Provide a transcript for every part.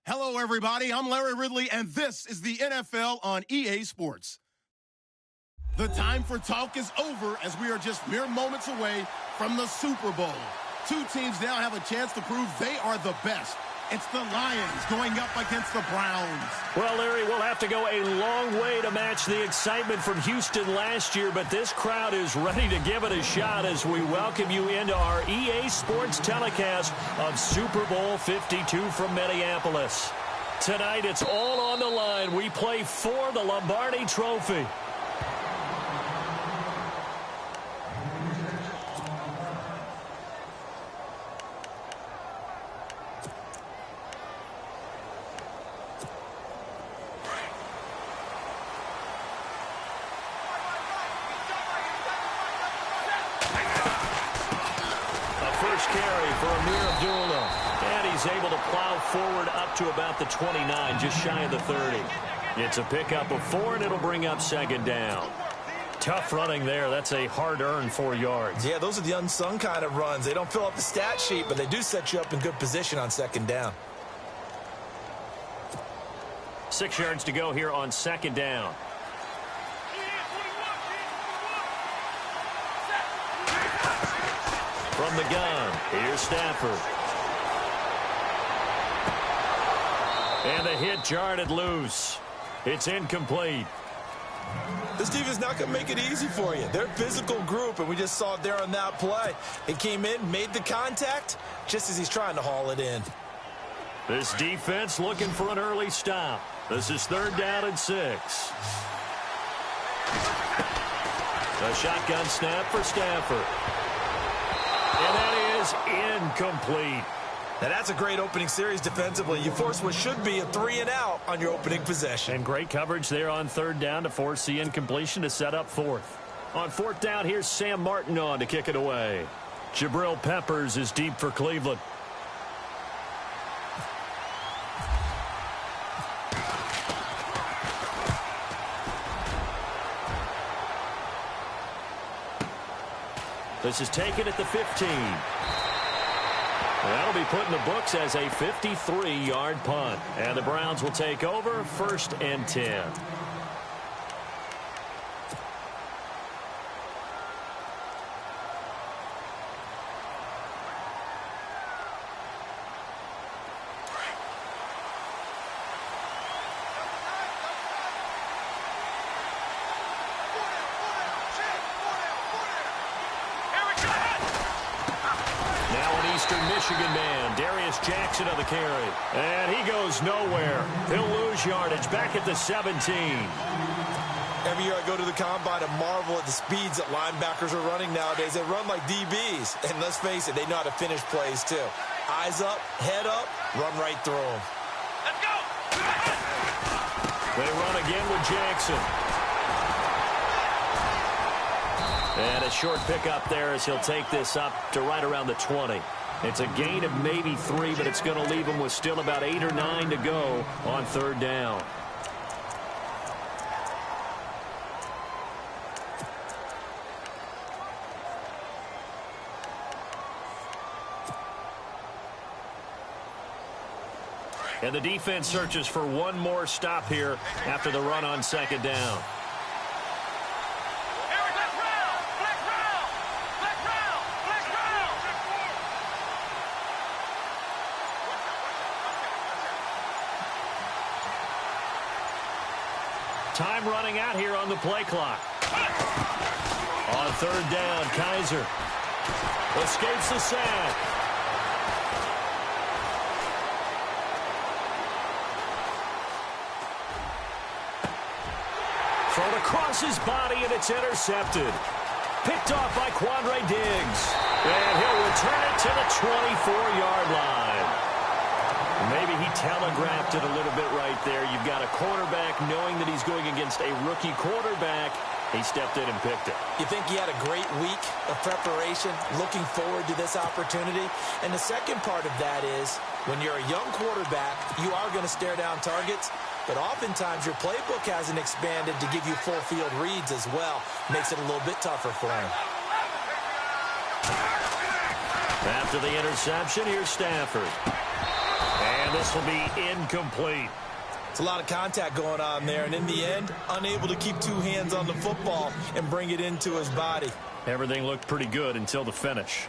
Hello, everybody. I'm Larry Ridley, and this is the NFL on EA Sports. The time for talk is over as we are just mere moments away from the Super Bowl. Two teams now have a chance to prove they are the best. It's the Lions going up against the Browns. Well, Larry, we'll have to go a long way to match the excitement from Houston last year, but this crowd is ready to give it a shot as we welcome you into our EA Sports telecast of Super Bowl 52 from Minneapolis. Tonight, it's all on the line. We play for the Lombardi Trophy. Able to plow forward up to about the 29, just shy of the 30. It's a pickup of 4, and it'll bring up second down. Tough running there. That's a hard-earned 4 yards. Yeah, those are the unsung kind of runs. They don't fill up the stat sheet, but they do set you up in good position on second down. 6 yards to go here on second down. From the gun, here's Stafford. And the hit jarred it loose. It's incomplete. This defense is not going to make it easy for you. They're a physical group, and we just saw it there on that play. It came in, made the contact, just as he's trying to haul it in. This defense looking for an early stop. This is 3rd down and 6. A shotgun snap for Stafford. And that is incomplete. Now, that's a great opening series defensively. You force what should be a 3-and-out on your opening possession. And great coverage there on 3rd down to force the incompletion to set up 4th. On 4th down, here's Sam Martin on to kick it away. Jabril Peppers is deep for Cleveland. This is taken at the 15. That'll be put in the books as a 53-yard punt. And the Browns will take over 1st and 10. Michigan man, Darius Jackson on the carry. And he goes nowhere. He'll lose yardage back at the 17. Every year I go to the combine and marvel at the speeds that linebackers are running nowadays. They run like DBs. And let's face it, they know how to finish plays too. Eyes up, head up, run right through them. Let's go! They run again with Jackson. And a short pickup there as he'll take this up to right around the 20. It's a gain of maybe 3, but it's going to leave him with still about 8 or 9 to go on 3rd down. And the defense searches for one more stop here after the run on 2nd down. Time running out here on the play clock. On 3rd down, Kaiser escapes the sack. Thrown across his body, and it's intercepted. Picked off by Quandre Diggs. And he'll return it to the 24-yard line. Maybe he telegraphed it a little bit right there. You've got a quarterback knowing that he's going against a rookie quarterback. He stepped in and picked it. You think he had a great week of preparation, looking forward to this opportunity? And the second part of that is, when you're a young quarterback, you are going to stare down targets, but oftentimes your playbook hasn't expanded to give you full field reads as well. Makes it a little bit tougher for him. After the interception, here's Stafford. And this will be incomplete. It's a lot of contact going on there, and in the end, unable to keep two hands on the football and bring it into his body. Everything looked pretty good until the finish.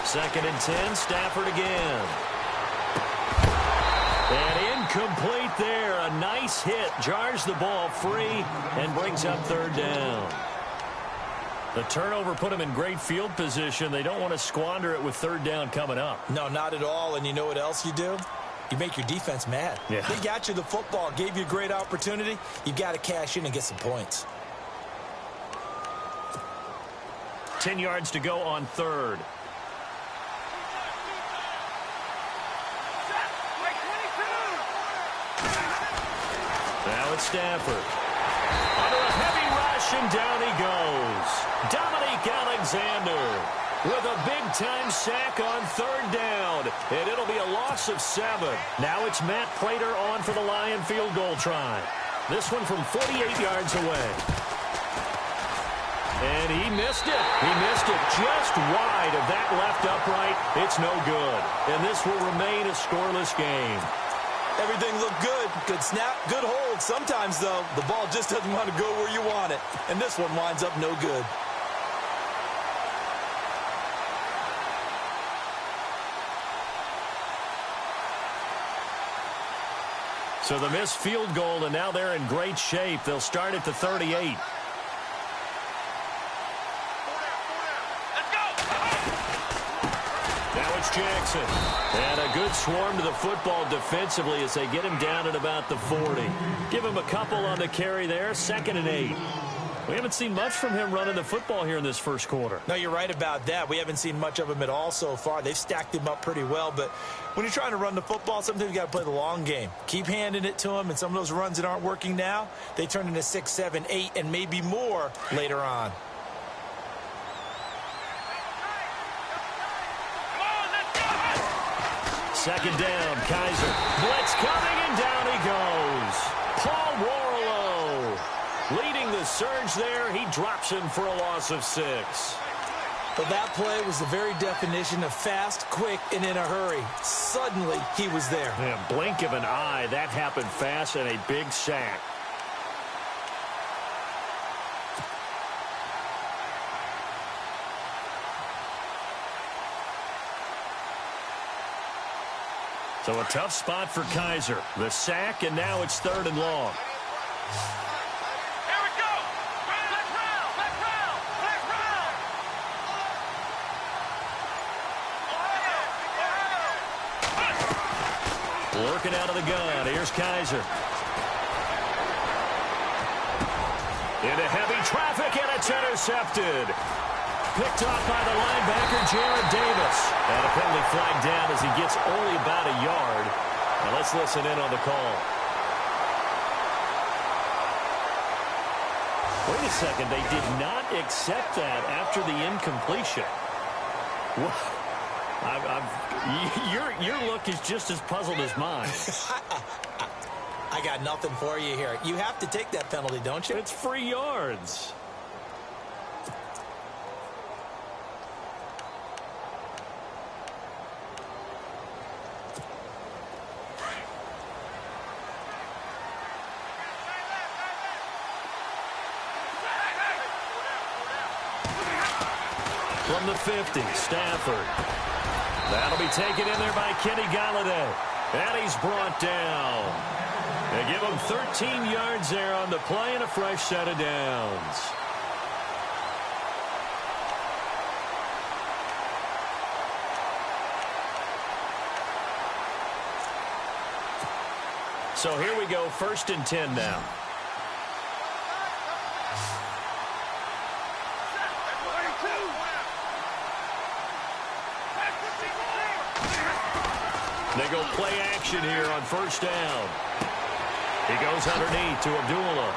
Second and 10, Stafford again. And incomplete there. A nice hit. Jars the ball free and brings up third down. The turnover put them in great field position. They don't want to squander it with third down coming up. No, not at all. And you know what else you do? You make your defense mad. Yeah. They got you the football, gave you a great opportunity. You've got to cash in and get some points. 10 yards to go on third. Now it's Stafford. Under a heavy rush, and down he goes. Dominique Alexander with a big-time sack on third down. And it'll be a loss of 7. Now it's Matt Prater on for the Lion field goal try. This one from 48 yards away. And he missed it. He missed it just wide of that left upright. It's no good. And this will remain a scoreless game. Everything looked good. Good snap, good hold. Sometimes, though, the ball just doesn't want to go where you want it. And this one winds up no good. So the missed field goal, and now they're in great shape. They'll start at the 38. Jackson. And a good swarm to the football defensively as they get him down at about the 40. Give him a couple on the carry there. 2nd and 8. We haven't seen much from him running the football here in this first quarter. No, you're right about that. We haven't seen much of him at all so far. They've stacked him up pretty well. But when you're trying to run the football, sometimes you got to play the long game. Keep handing it to him, and some of those runs that aren't working now, they turn into 6, 7, 8, and maybe more later on. Second down, Kaiser. Blitz coming, and down he goes. Paul Warlow leading the surge there. He drops him for a loss of 6. But that play was the very definition of fast, quick, and in a hurry. Suddenly, he was there. Yeah, blink of an eye. That happened fast, and a big sack. So a tough spot for Kaiser. The sack, and now it's 3rd and long. Here we go. Black round. Working out of the gun. Here's Kaiser. Into heavy traffic, and it's intercepted. Picked off by the linebacker, Jared Davis. And a penalty flag down as he gets only about a yard. Now let's listen in on the call. Wait a second. They did not accept that after the incompletion. Your look is just as puzzled as mine. I got nothing for you here. You have to take that penalty, don't you? It's free yards. From the 50, Stafford. That'll be taken in there by Kenny Galladay. And he's brought down. They give him 13 yards there on the play and a fresh set of downs. So here we go, 1st and 10 now. They go play action here on 1st down. He goes underneath to Abdullah.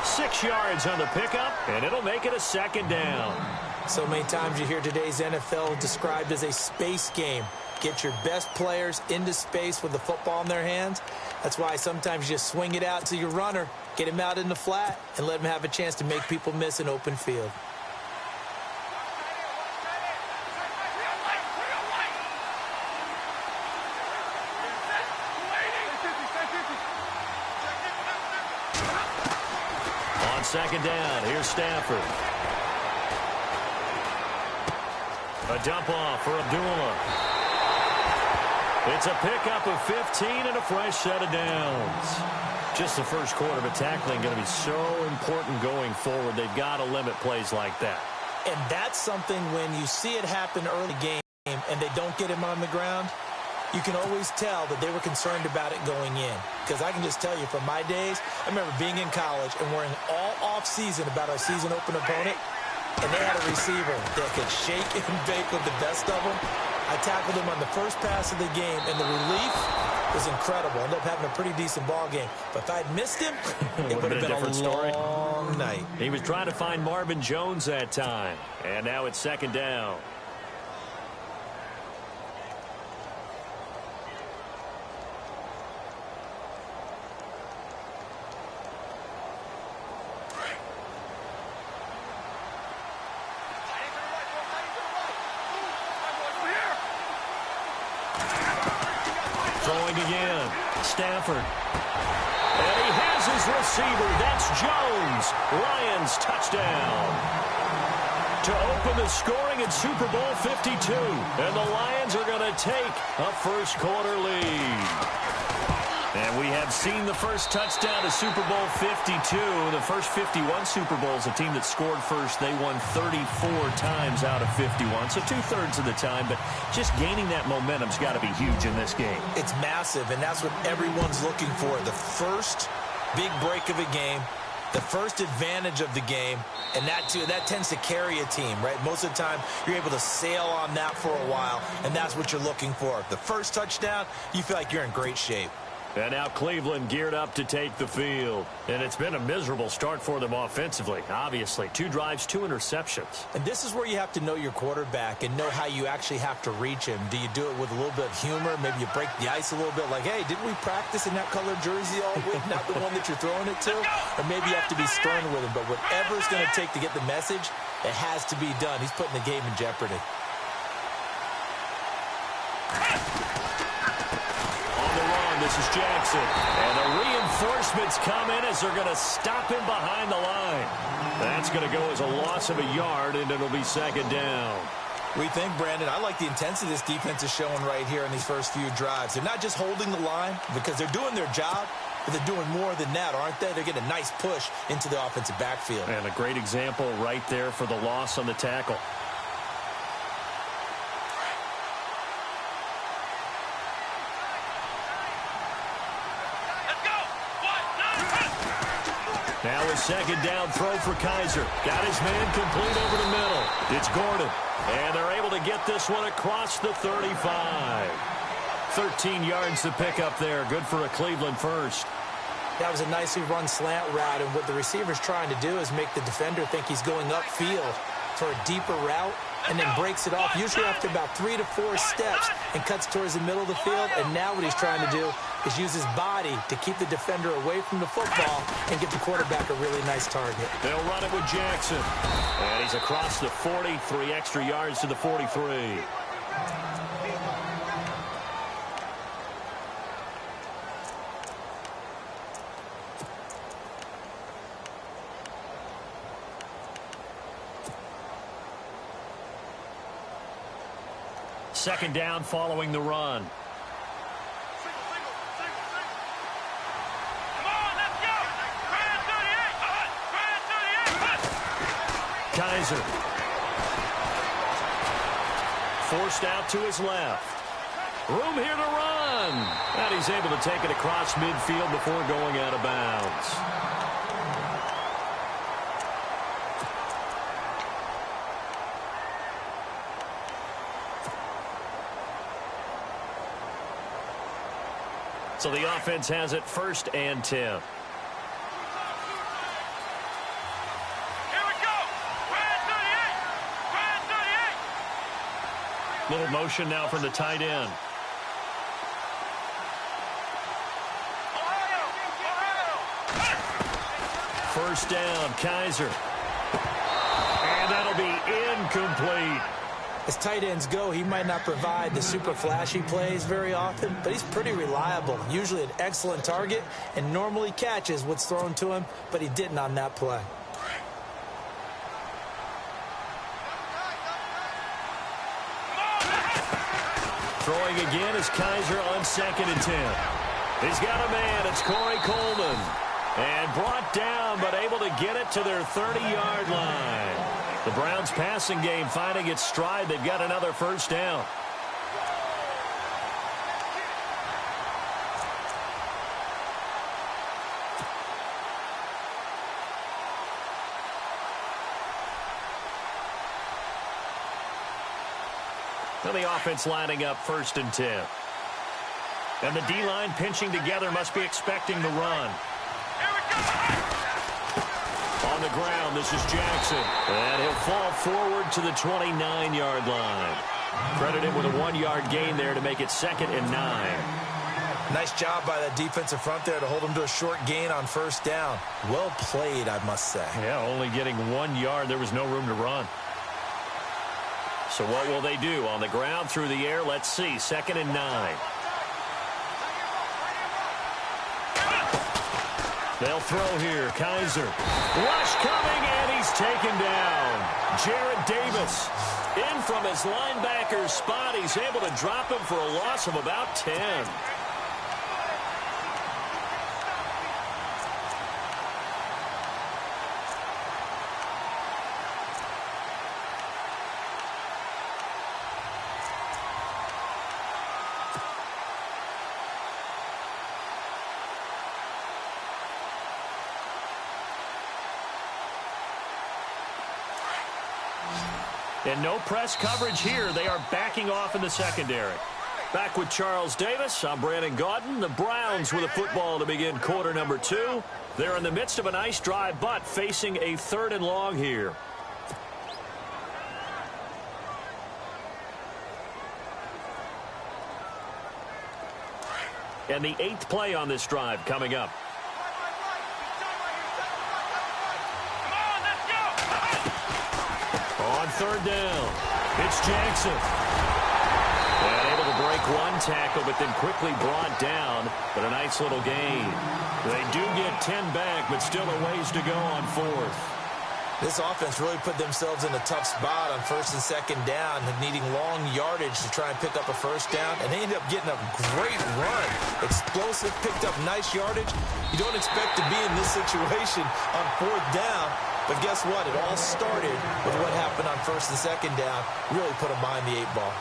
6 yards on the pickup, and it'll make it a 2nd down. So many times you hear today's NFL described as a space game. get your best players into space with the football in their hands. That's why sometimes you just swing it out to your runner, get him out in the flat, and let him have a chance to make people miss an open field. On second down, here's Stafford. A dump off for Abdullah. It's a pickup of 15 and a fresh set of downs. Just the first quarter, but tackling going to be so important going forward. They've got to limit plays like that. And that's something when you see it happen early game and they don't get him on the ground, you can always tell that they were concerned about it going in. Because I can just tell you from my days, I remember being in college and worrying all off-season about our season open opponent, and they had a receiver that could shake and bake with the best of them. I tackled him on the first pass of the game, and the relief was incredible. Ended up having a pretty decent ball game. But if I'd missed him, it would have been a long night. He was trying to find Marvin Jones that time. And now it's second down. Throwing again. Stafford. And he has his receiver. That's Jones. Lions touchdown. To open the scoring at Super Bowl 52. And the Lions are going to take a first quarter lead. And we have seen the first touchdown to Super Bowl 52. The first 51 Super Bowls, a team that scored first, they won 34 times out of 51. So two-thirds of the time, but just gaining that momentum's got to be huge in this game. It's massive, and that's what everyone's looking for. The first big break of a game, the first advantage of the game, and that tends to carry a team, right? Most of the time, you're able to sail on that for a while, and that's what you're looking for. The first touchdown, you feel like you're in great shape. And now Cleveland geared up to take the field. And it's been a miserable start for them offensively, obviously. 2 drives, 2 interceptions. And this is where you have to know your quarterback and know how you actually have to reach him. Do you do it with a little bit of humor? Maybe you break the ice a little bit like, hey, didn't we practice in that colored jersey all week? Not the one that you're throwing it to? Or maybe you have to be stern with him. But whatever it's going to take to get the message, it has to be done. He's putting the game in jeopardy. This is Jackson. And the reinforcements come in as they're going to stop him behind the line. That's going to go as a loss of a yard, and it'll be second down. We think, Brandon, I like the intensity this defense is showing right here in these first few drives. They're not just holding the line because they're doing their job, but they're doing more than that, aren't they? They're getting a nice push into the offensive backfield. And a great example right there for the loss on the tackle. Now a second down throw for Kaiser. Got his man complete over the middle. It's Gordon. And they're able to get this one across the 35. 13 yards to pick up there. Good for a Cleveland first. That was a nicely run slant route, and what the receiver's trying to do is make the defender think he's going upfield for a deeper route, and then breaks it off, usually after about 3 to 4 steps, and cuts towards the middle of the field. And now what he's trying to do is use his body to keep the defender away from the football and give the quarterback a really nice target. They'll run it with Jackson. And he's across the 40, 3 extra yards to the 43. Second down following the run. Kaiser. Forced out to his left. Room here to run. And he's able to take it across midfield before going out of bounds. So the offense has it 1st and 10. Little motion now from the tight end. First down, Kaiser. And that'll be incomplete. As tight ends go, he might not provide the super flashy plays very often, but he's pretty reliable. Usually an excellent target and normally catches what's thrown to him, but he didn't on that play. Throwing again is Kaiser on 2nd and 10. He's got a man. It's Corey Coleman. And brought down, but able to get it to their 30-yard line. The Browns' passing game finding its stride. They've got another first down. So the offense lining up 1st and 10. And the D-line pinching together, must be expecting the run. On the ground, this is Jackson. And he'll fall forward to the 29-yard line. Credited with a 1-yard gain there to make it 2nd and 9. Nice job by that defensive front there to hold him to a short gain on 1st down. Well played, I must say. Yeah, only getting 1 yard. There was no room to run. So what will they do? On the ground, through the air, let's see. 2nd and 9. They'll throw here. Kaiser. Rush coming, and he's taken down. Jarrett Davis in from his linebacker spot. He's able to drop him for a loss of about 10. And no press coverage here. They are backing off in the secondary. Back with Charles Davis. I'm Brandon Gaudin. The Browns with a football to begin quarter number 2. They're in the midst of a nice drive, but facing a 3rd and long here. And the 8th play on this drive coming up. On 3rd down, it's Jackson. And able to break 1 tackle, but then quickly brought down. But a nice little gain. They do get 10 back, but still a ways to go on 4th. This offense really put themselves in a tough spot on 1st and 2nd down, needing long yardage to try and pick up a 1st down, and they ended up getting a great run. Explosive, picked up nice yardage. You don't expect to be in this situation on 4th down, but guess what? It all started with what happened on 1st and 2nd down. Really put them behind the 8 ball.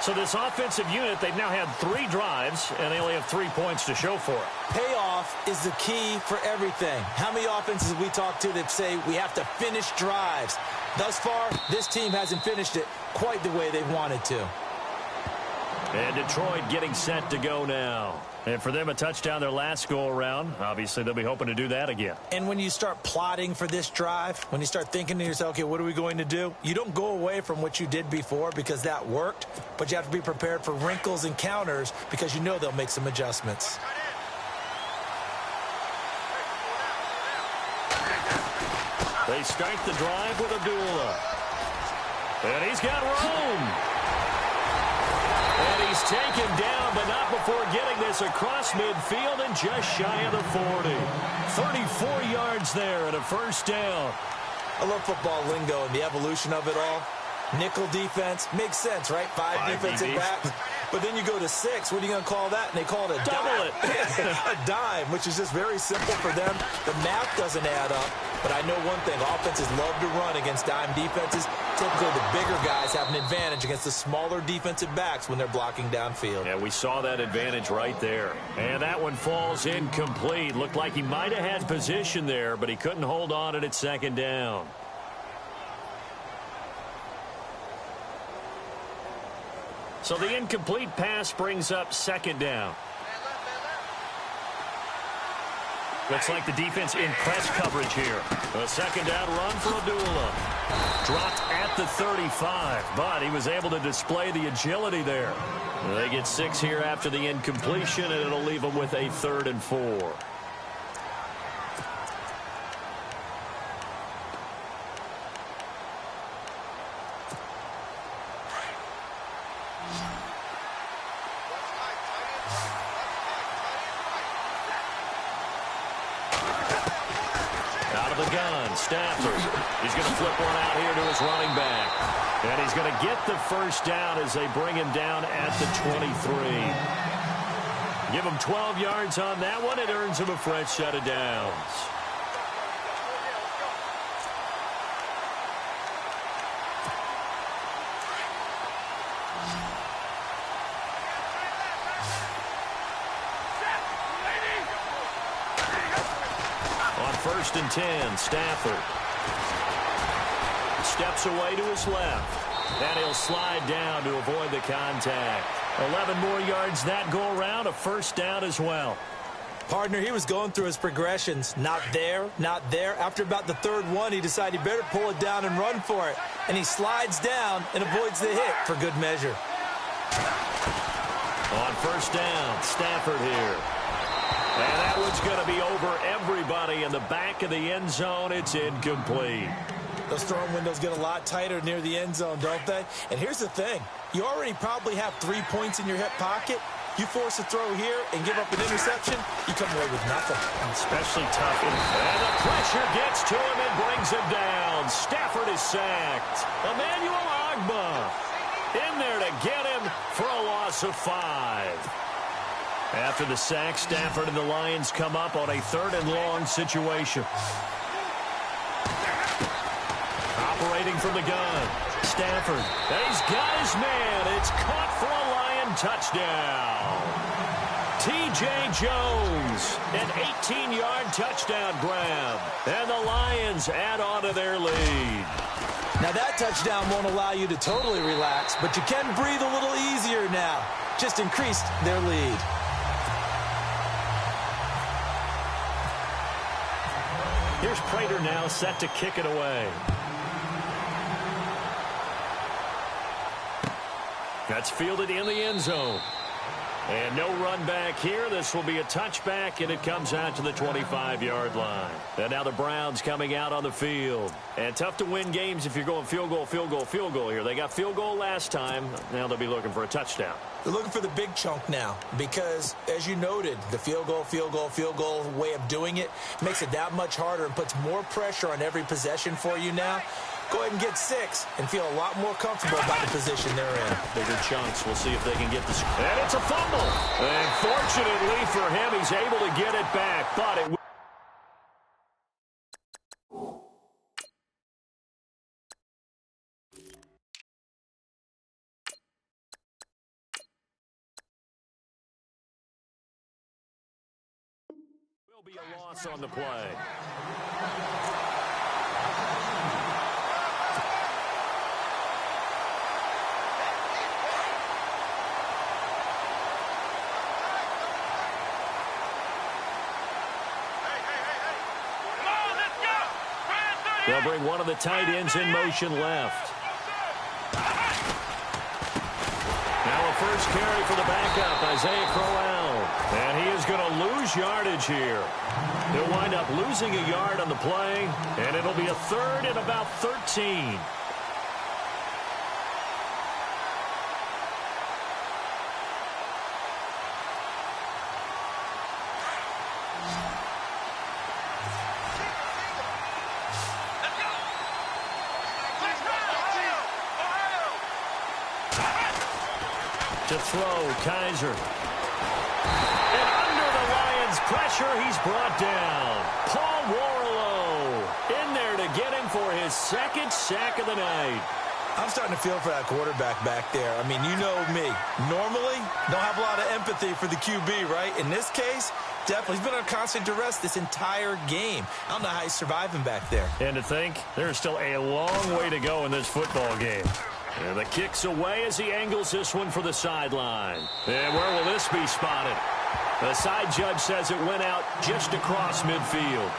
So this offensive unit, they've now had 3 drives, and they only have 3 points to show for it. Payoff is the key for everything. How many offenses have we talked to that say we have to finish drives? Thus far, this team hasn't finished it quite the way they wanted to. And Detroit getting set to go now. And for them, a touchdown their last go-around. Obviously, they'll be hoping to do that again. And when you start plotting for this drive, when you start thinking to yourself, okay, what are we going to do? You don't go away from what you did before because that worked, but you have to be prepared for wrinkles and counters because you know they'll make some adjustments. They start the drive with Abdullah. And he's got room. And he's taken down, but not before getting this across midfield and just shy of the 40. 34 yards there and a 1st down. I love football lingo and the evolution of it all. Nickel defense makes sense, right? 5 defensive backs. But then you go to 6. What are you going to call that? And they call it a double dime. A dime, which is just very simple for them. The math doesn't add up. But I know one thing. Offenses love to run against dime defenses. Typically, the bigger guys have an advantage against the smaller defensive backs when they're blocking downfield. Yeah, we saw that advantage right there. And that one falls incomplete. Looked like he might have had position there, but he couldn't hold on to it at 2nd down. So the incomplete pass brings up 2nd down. Looks like the defense in press coverage here. A second down run for Abdullah. Dropped at the 35, but he was able to display the agility there. They get 6 here after the incompletion, and it'll leave them with a 3rd and 4. Stafford. He's going to flip one out here to his running back. And he's going to get the first down as they bring him down at the 23. Give him 12 yards on that one. It earns him a fresh set of downs. First and 10, Stafford. Steps away to his left. And he'll slide down to avoid the contact. 11 more yards that go around, a first down as well. Partner, he was going through his progressions. Not there, not there. After about the 3rd one, he decided he better pull it down and run for it. And he slides down and avoids the hit for good measure. On first down, Stafford here. And that one's going to be over everybody in the back of the end zone. It's incomplete. Those throwing windows get a lot tighter near the end zone, don't they? And here's the thing. You already probably have 3 points in your hip pocket. You force a throw here and give up an interception, you come away with nothing. Especially tough. And the pressure gets to him and brings him down. Stafford is sacked. Emmanuel Ogbah in there to get him for a loss of 5. After the sack, Stafford and the Lions come up on a 3rd and long situation. Operating from the gun, Stafford. He's got his man. It's caught for a Lion touchdown. T.J. Jones, an 18-yard touchdown grab. And the Lions add on to their lead. Now that touchdown won't allow you to totally relax, but you can breathe a little easier now. Just increased their lead. Here's Prater now set to kick it away. That's fielded in the end zone. And no run back here. This will be a touchback, and it comes out to the 25-yard line. And now the Browns coming out on the field. And tough to win games if you're going field goal, field goal, field goal here. They got field goal last time. Now they'll be looking for a touchdown. They're looking for the big chunk now because, as you noted, the field goal, field goal, field goal way of doing it makes it that much harder and puts more pressure on every possession for you now. Go ahead and get 6 and feel a lot more comfortable about the position they're in. Bigger chunks. We'll see if they can get this. And it's a fumble. And fortunately for him, he's able to get it back. But it will be a loss on the play. They'll bring one of the tight ends in motion left. Now a first carry for the backup, Isaiah Crowell. And he is going to lose yardage here. He'll wind up losing a yard on the play, and it'll be a 3rd and about 13. To throw, Kaiser. And under the Lions' pressure, he's brought down. Paul Warlow in there to get him for his 2nd sack of the night. I'm starting to feel for that quarterback back there. I mean, you know me. Normally, don't have a lot of empathy for the QB, right? In this case, definitely. He's been under constant duress this entire game. I don't know how he's surviving back there. And to think, there's still a long way to go in this football game. And the kick's away as he angles this one for the sideline. And where will this be spotted? The side judge says it went out just across midfield.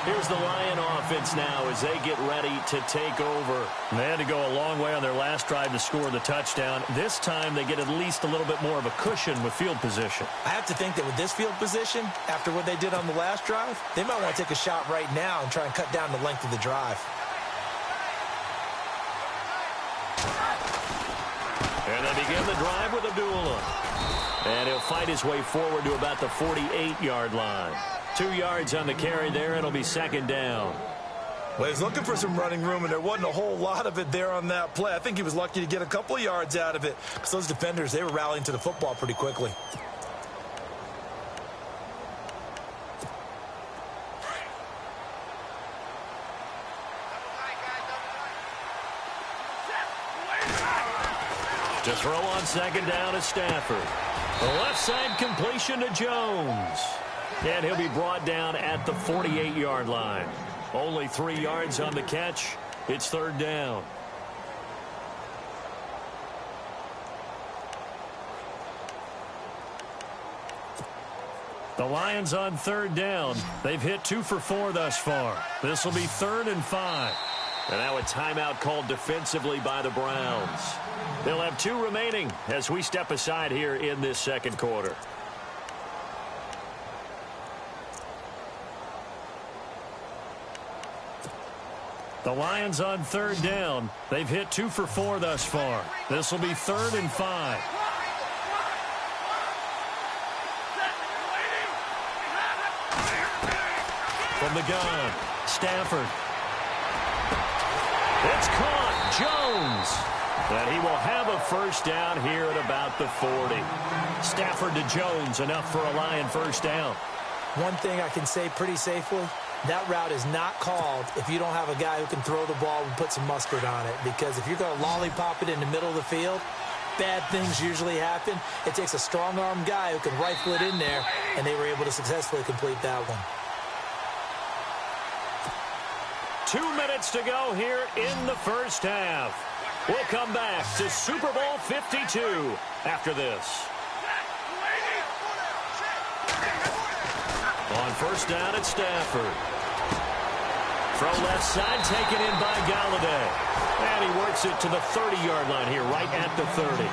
Here's the Lion offense now as they get ready to take over. They had to go a long way on their last drive to score the touchdown. This time they get at least a little bit more of a cushion with field position. I have to think that with this field position, after what they did on the last drive, they might want to take a shot right now and try and cut down the length of the drive. And they begin the drive with Abdullah. And he'll fight his way forward to about the 48-yard line. 2 yards on the carry there. It'll be second down. Well, he's looking for some running room, and there wasn't a whole lot of it there on that play. I think he was lucky to get a couple of yards out of it because those defenders, they were rallying to the football pretty quickly. To throw on second down is Stafford. The left side completion to Jones. And he'll be brought down at the 48-yard line. Only 3 yards on the catch. It's third down. The Lions on third down. They've hit 2 for 4 thus far. This will be 3rd and 5. And now a timeout called defensively by the Browns. They'll have 2 remaining as we step aside here in this second quarter. The Lions on third down. They've hit 2 for 4 thus far. This will be 3rd and 5. From the gun, Stafford. It's caught. Jones. And he will have a first down here at about the 40. Stafford to Jones, enough for a Lion first down. One thing I can say pretty safely, that route is not called if you don't have a guy who can throw the ball and put some mustard on it. Because if you're going to lollipop it in the middle of the field, bad things usually happen. It takes a strong-arm guy who can rifle it in there, and they were able to successfully complete that one. 2 minutes to go here in the first half. We'll come back to Super Bowl 52 after this. On first down at Stafford. From left side, taken in by Galladay. And he works it to the 30-yard line here, right at the 30.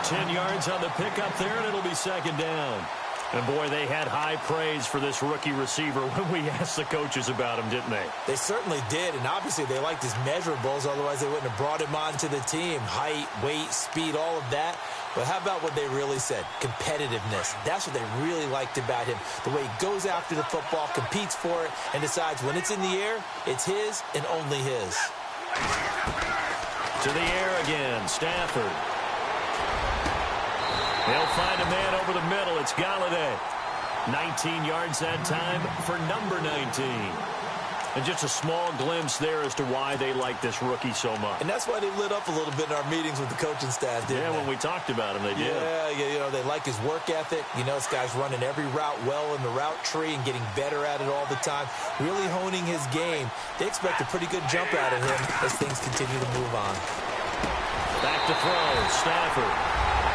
10 yards on the pickup there, and it'll be second down. And, boy, they had high praise for this rookie receiver when we asked the coaches about him, didn't they? They certainly did, and obviously they liked his measurables. Otherwise, they wouldn't have brought him onto the team. Height, weight, speed, all of that. But how about what they really said? Competitiveness. That's what they really liked about him. The way he goes after the football, competes for it, and decides when it's in the air, it's his and only his. To the air again, Stafford. He'll find a man over the middle. It's Galladay. 19 yards that time for number 19. And just a small glimpse there as to why they like this rookie so much. And that's why they lit up a little bit in our meetings with the coaching staff, didn't they? Yeah, when we talked about him, they did. Yeah, you know, they like his work ethic. You know, this guy's running every route well in the route tree and getting better at it all the time, really honing his game. They expect a pretty good jump out of him as things continue to move on. Back to throw, Stafford.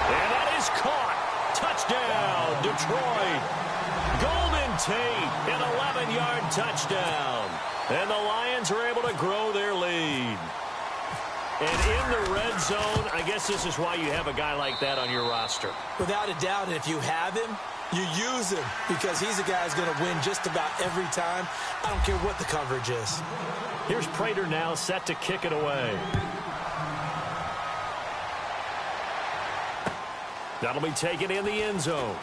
And that is caught. Touchdown, Detroit. Golden Tate, an 11-yard touchdown. And the Lions are able to grow their lead. And in the red zone, I guess this is why you have a guy like that on your roster. Without a doubt, and if you have him, you use him because he's a guy who's going to win just about every time. I don't care what the coverage is. Here's Prater now set to kick it away. That'll be taken in the end zone.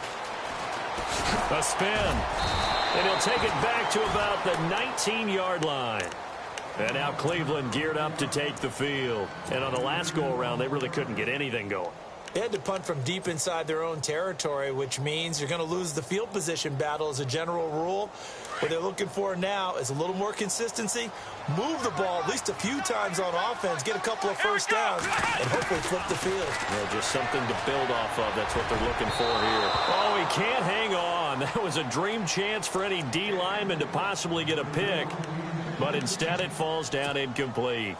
A spin. And he'll take it back to about the 19-yard line. And now Cleveland geared up to take the field. And on the last go-around, they really couldn't get anything going. They had to punt from deep inside their own territory, which means you're going to lose the field position battle as a general rule. What they're looking for now is a little more consistency, move the ball at least a few times on offense, get a couple of first downs, and hopefully flip the field. Yeah, just something to build off of. That's what they're looking for here. Oh, he can't hang on. That was a dream chance for any D lineman to possibly get a pick, but instead it falls down incomplete.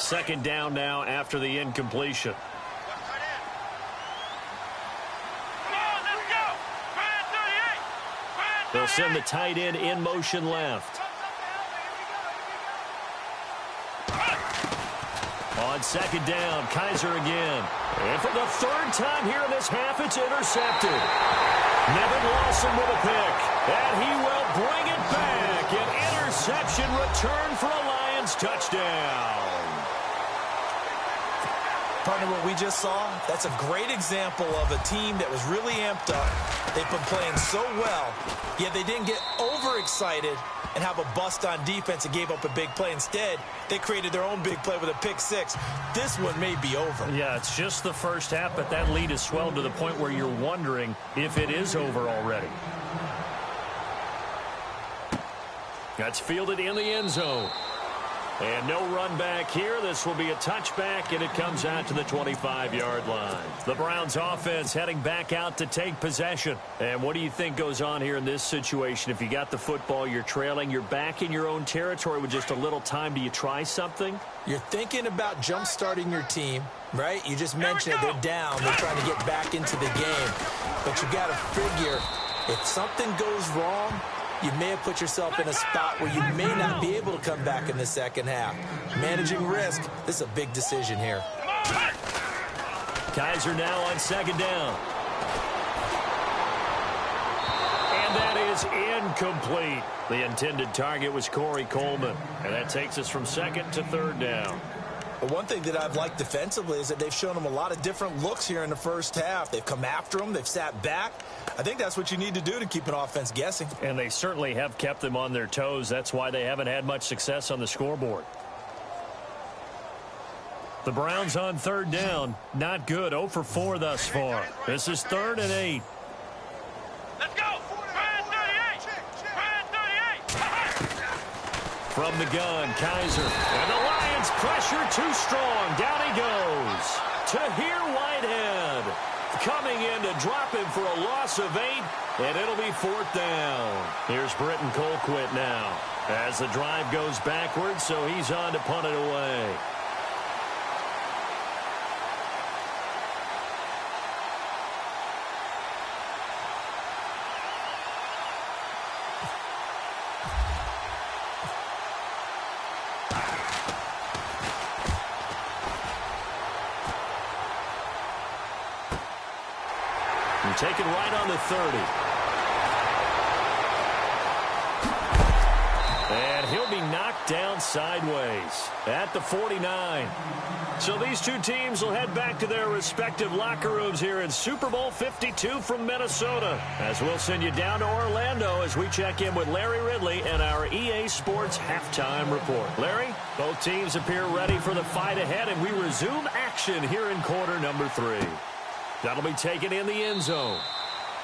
Second down now after the incompletion. They'll send the tight end in motion left. On second down, Kaiser again. And for the third time here in this half, it's intercepted. Nevin Lawson with a pick. And he will bring it back. An interception return for a Lions touchdown. Partner, what we just saw, that's a great example of a team that was really amped up. They've been playing so well, yet they didn't get overexcited and have a bust on defense and gave up a big play. Instead, they created their own big play with a pick six. This one may be over. Yeah, it's just the first half, but that lead has swelled to the point where you're wondering if it is over already. That's fielded in the end zone. And no run back here. This will be a touchback, and it comes out to the 25-yard line. The Browns offense heading back out to take possession. And what do you think goes on here in this situation? If you got the football, you're trailing, you're back in your own territory with just a little time. Do you try something? You're thinking about jump-starting your team, right? You just mentioned it. They're down. They're trying to get back into the game. But you got to figure if something goes wrong, you may have put yourself in a spot where you may not be able to come back in the second half. Managing risk, this is a big decision here. Kaiser now on second down. And that is incomplete. The intended target was Corey Coleman. And that takes us from second to third down. But one thing that I've liked defensively is that they've shown them a lot of different looks here in the first half. They've come after them. They've sat back. I think that's what you need to do to keep an offense guessing. And they certainly have kept them on their toes. That's why they haven't had much success on the scoreboard. The Browns on third down. Not good. 0 for 4 thus far. This is 3rd and 8. Let's go. From the gun, Kaiser. And the Lions pressure too strong. Down he goes. Tahir Whitehead coming in to drop him for a loss of 8, and it'll be 4th down. Here's Britton Colquitt now as the drive goes backwards, so he's on to punt it away. Taken right on the 30. And he'll be knocked down sideways at the 49. So these two teams will head back to their respective locker rooms here in Super Bowl 52 from Minnesota. As we'll send you down to Orlando as we check in with Larry Ridley and our EA Sports halftime report. Larry, both teams appear ready for the fight ahead, and we resume action here in quarter number 3. That'll be taken in the end zone.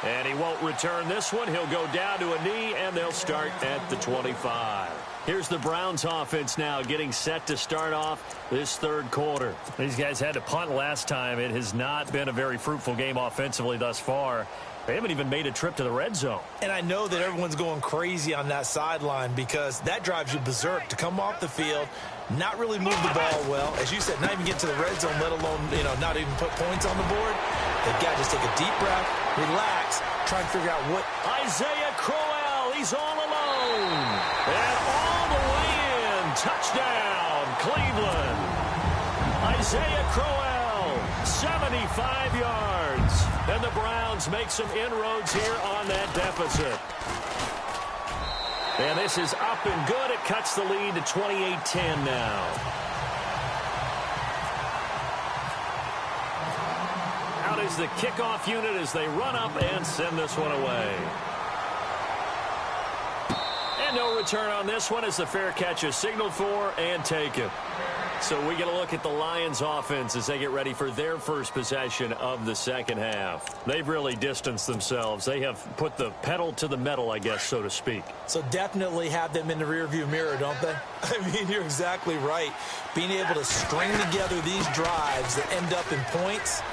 And he won't return this one. He'll go down to a knee, and they'll start at the 25. Here's the Browns offense now getting set to start off this third quarter. These guys had to punt last time. It has not been a very fruitful game offensively thus far. They haven't even made a trip to the red zone. And I know that everyone's going crazy on that sideline because that drives you berserk to come off the field, not really move the ball well. As you said, not even get to the red zone, let alone, not even put points on the board. They've got to just take a deep breath, relax, try and figure out what. Isaiah Crowell, he's all alone. And all the way in. Touchdown, Cleveland. Isaiah Crowell, 75 yards. And the Browns make some inroads here on that deficit. And this is up and good. It cuts the lead to 28-10 now. Out is the kickoff unit as they run up and send this one away. And no return on this one as the fair catch is signaled for and taken. So we get a look at the Lions offense as they get ready for their first possession of the second half. They've really distanced themselves. They have put the pedal to the metal, I guess, so to speak. So definitely have them in the rearview mirror, don't they? I mean, you're exactly right. Being able to string together these drives that end up in points,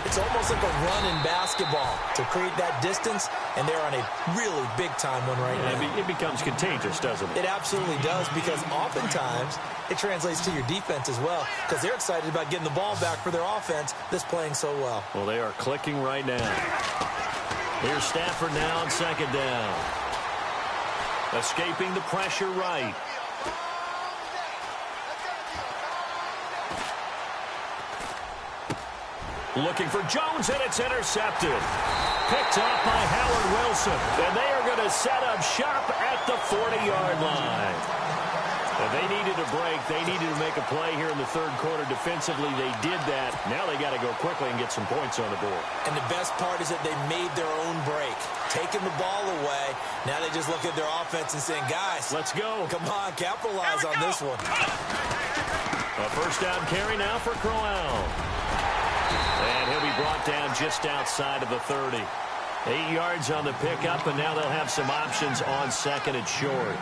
it's almost like a run in basketball to create that distance, and they're on a really big-time one right now. It becomes contagious, doesn't it? It absolutely does, because oftentimes it translates to your defense as well because they're excited about getting the ball back for their offense that's playing so well. Well, they are clicking right now. Here's Stafford now on second down. Escaping the pressure right. Looking for Jones, and it's intercepted. Picked off by Howard Wilson. And they are going to set up shop at the 40-yard line. And they needed a break. They needed to make a play here in the third quarter. Defensively, they did that. Now they got to go quickly and get some points on the board. And the best part is that they made their own break. Taking the ball away. Now they just look at their offense and saying, guys, let's go. Come on, capitalize on this one. A first down carry now for Crowell. And he'll be brought down just outside of the 30. 8 yards on the pickup, and now they'll have some options on second and short.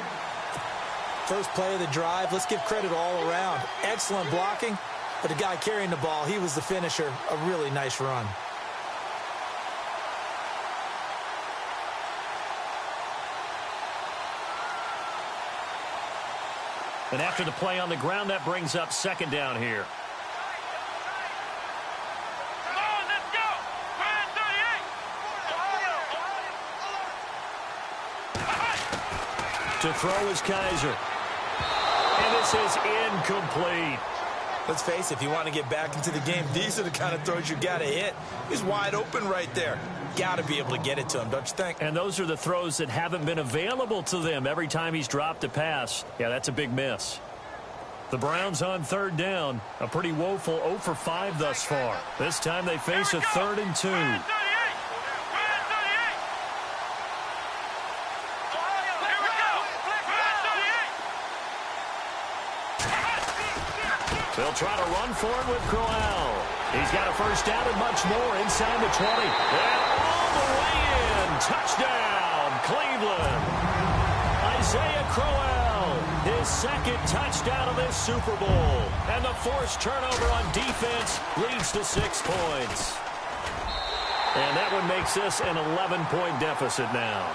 First play of the drive, let's give credit all around. Excellent blocking, but the guy carrying the ball, he was the finisher. A really nice run. And after the play on the ground, that brings up second down here. To throw is Kaiser. And this is incomplete. Let's face it, if you want to get back into the game, these are the kind of throws you got to hit. He's wide open right there. Got to be able to get it to him, don't you think? And those are the throws that haven't been available to them every time he's dropped a pass. Yeah, that's a big miss. The Browns on third down. A pretty woeful 0 for 5 thus far. This time they face a 3rd and 2. They'll try to run for it with Crowell. He's got a first down and much more inside the 20. And all the way in. Touchdown, Cleveland. Isaiah Crowell, his second touchdown of this Super Bowl. And the forced turnover on defense leads to 6 points. And that one makes this an 11-point deficit now.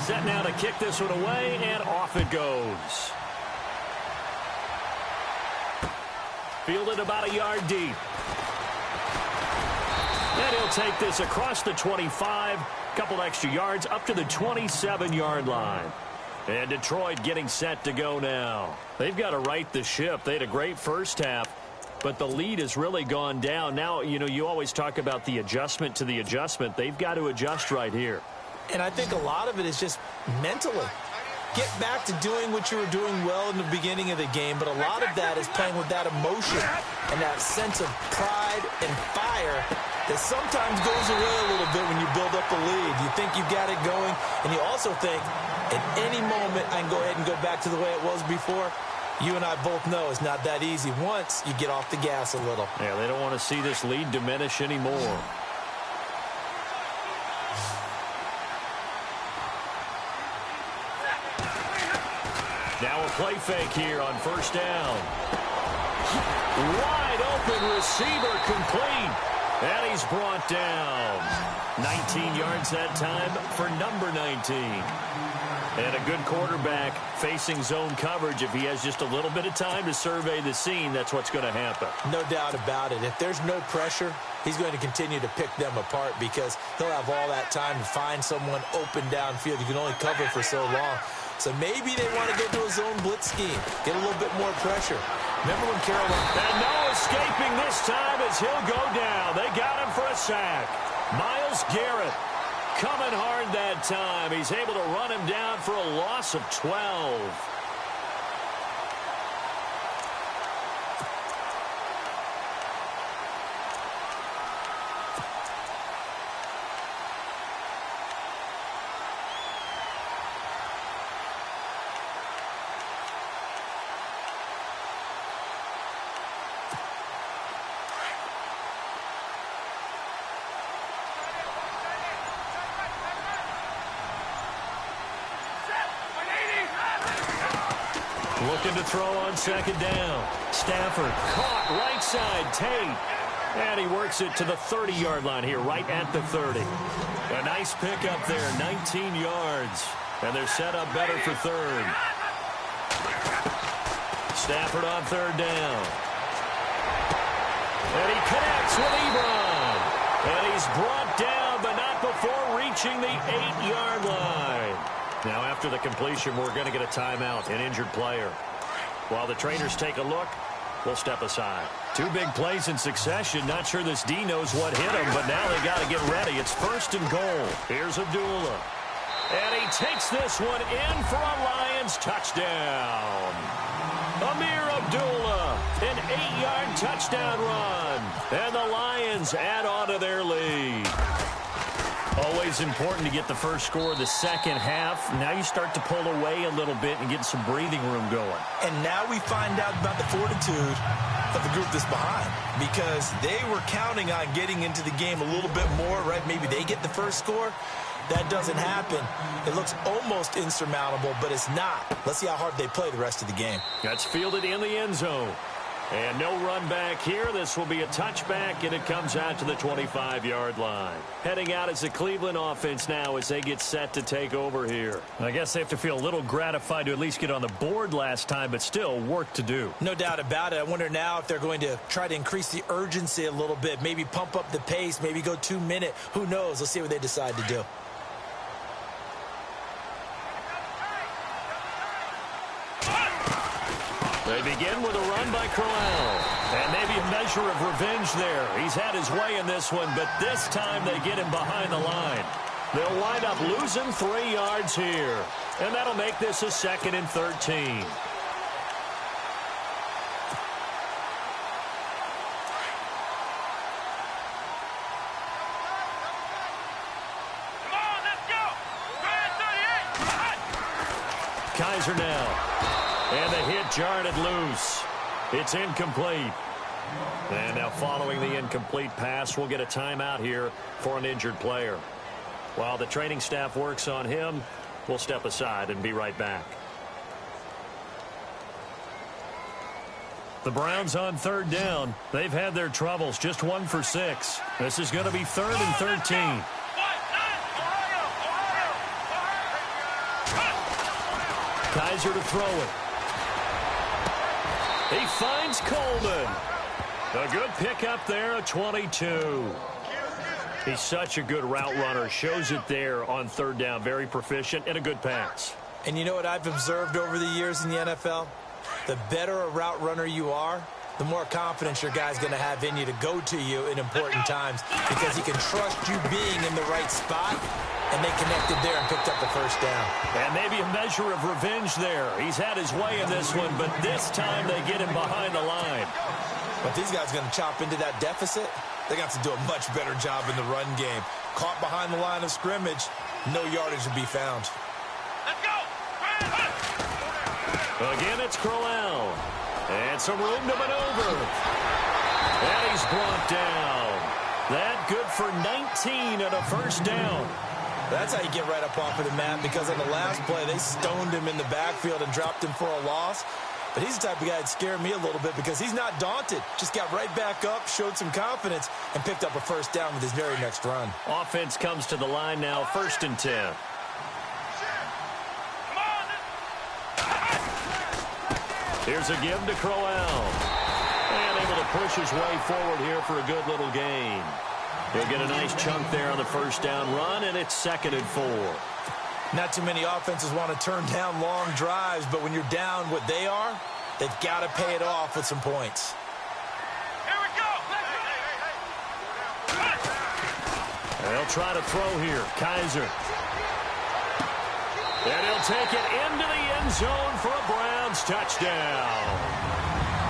Set now to kick this one away, and off it goes. Fielded about a yard deep. And he'll take this across the 25, couple extra yards up to the 27-yard line. And Detroit getting set to go now. They've got to right the ship. They had a great first half, but the lead has really gone down. Now, you know, you always talk about the adjustment to the adjustment. They've got to adjust right here. And I think a lot of it is just mentally. Get back to doing what you were doing well in the beginning of the game, but a lot of that is playing with that emotion and that sense of pride and fire that sometimes goes away a little bit when you build up a lead. You think you've got it going, and you also think, at any moment, I can go ahead and go back to the way it was before. You and I both know it's not that easy once you get off the gas a little. Yeah, they don't want to see this lead diminish anymore. Now a play fake here on first down. Wide open receiver complete. And he's brought down. 19 yards that time for number 19. And a good quarterback facing zone coverage. If he has just a little bit of time to survey the scene, that's what's going to happen. No doubt about it. If there's no pressure, he's going to continue to pick them apart because he'll have all that time to find someone open downfield. You can only cover for so long. So maybe they want to go to a zone blitz scheme, get a little bit more pressure. Remember when Carolina... And no escaping this time as he'll go down. They got him for a sack. Myles Garrett coming hard that time. He's able to run him down for a loss of 12. Looking to throw on second down. Stafford caught right side. Tate And he works it to the 30-yard line here, right at the 30. A nice pickup there, 19 yards. And they're set up better for third. Stafford on third down. And he connects with Ebron. And he's brought down, but not before reaching the 8-yard line. Now, after the completion, we're going to get a timeout, an injured player. While the trainers take a look, we'll step aside. Two big plays in succession. Not sure this D knows what hit him, but now they got to get ready. It's first and goal. Here's Abdullah. And he takes this one in for a Lions touchdown. Amir Abdullah, an 8-yard touchdown run. And the Lions add on to their lead. Always important to get the first score of the second half. Now you start to pull away a little bit and get some breathing room going. And now we find out about the fortitude of the group that's behind, because they were counting on getting into the game a little bit more, right? Maybe they get the first score. That doesn't happen. It looks almost insurmountable, but it's not. Let's see how hard they play the rest of the game. That's fielded in the end zone. And no run back here. This will be a touchback, and it comes out to the 25-yard line. Heading out is the Cleveland offense now as they get set to take over here. I guess they have to feel a little gratified to at least get on the board last time, but still work to do. No doubt about it. I wonder now if they're going to try to increase the urgency a little bit, maybe pump up the pace, maybe go 2-minute. Who knows? Let's see what they decide to do. They begin with a run by Crowell. And maybe a measure of revenge there. He's had his way in this one, but this time they get him behind the line. They'll wind up losing 3 yards here. And that'll make this a 2nd and 13. Come on, let's go. 38. Kaiser now. And the hit jarred it loose. It's incomplete. And now following the incomplete pass, we'll get a timeout here for an injured player. While the training staff works on him, we'll step aside and be right back. The Browns on third down. They've had their troubles, just 1 for 6. This is going to be 3rd and 13. Kaiser to throw it. He finds Coleman. A good pickup there at 22. He's such a good route runner. Shows it there on third down. Very proficient and a good pass. And you know what I've observed over the years in the NFL? The better a route runner you are, the more confidence your guy's going to have in you to go to you in important times, because he can trust you being in the right spot. And they connected there and picked up the first down. And maybe a measure of revenge there. He's had his way in this one, but this time they get him behind the line. But these guys are going to chop into that deficit. They got to do a much better job in the run game. Caught behind the line of scrimmage, no yardage to be found. Let's go. Again, it's Crowell. And some room to maneuver. And he's brought down. That good for 19 and a first down. That's how you get right up off of the mat, because on the last play, they stoned him in the backfield and dropped him for a loss. But he's the type of guy that scared me a little bit, because he's not daunted. Just got right back up, showed some confidence, and picked up a first down with his very next run. Offense comes to the line now, 1st and 10. Here's a give to Crowell. And able to push his way forward here for a good little gain. He'll get a nice chunk there on the first down run, and it's 2nd and 4. Not too many offenses want to turn down long drives, but when you're down what they are, they've got to pay it off with some points. Here we go. They'll try to throw here. Kaiser. And he'll take it into the end zone for a Browns touchdown.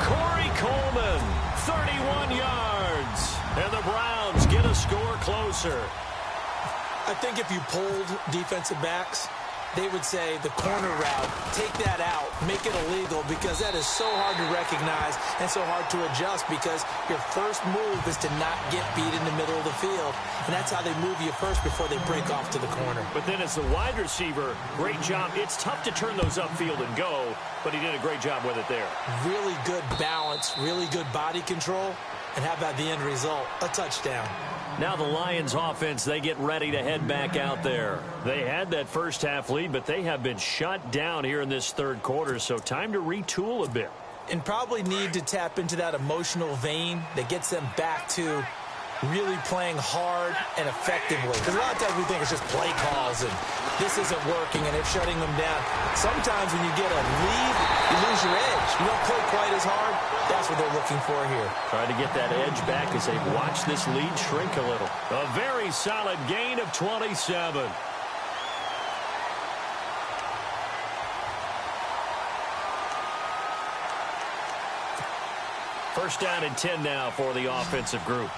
Corey Coleman, 31 yards. And the Browns get a score closer. I think if you pulled defensive backs, they would say the corner route, take that out, make it illegal, because that is so hard to recognize and so hard to adjust, because your first move is to not get beat in the middle of the field. And that's how they move you first before they break off to the corner. But then as the wide receiver, great job. It's tough to turn those upfield and go, but he did a great job with it there. Really good balance, really good body control. And how about the end result? A touchdown. Now the Lions offense, they get ready to head back out there. They had that first half lead, but they have been shut down here in this third quarter, so time to retool a bit. And probably need to tap into that emotional vein that gets them back to really playing hard and effectively. Because a lot of times we think it's just play calls and this isn't working and it's shutting them down. Sometimes when you get a lead, you lose your edge. You don't play quite as hard. That's what they're looking for here. Trying to get that edge back as they watch this lead shrink a little. A very solid gain of 27. First down and 10 now for the offensive group.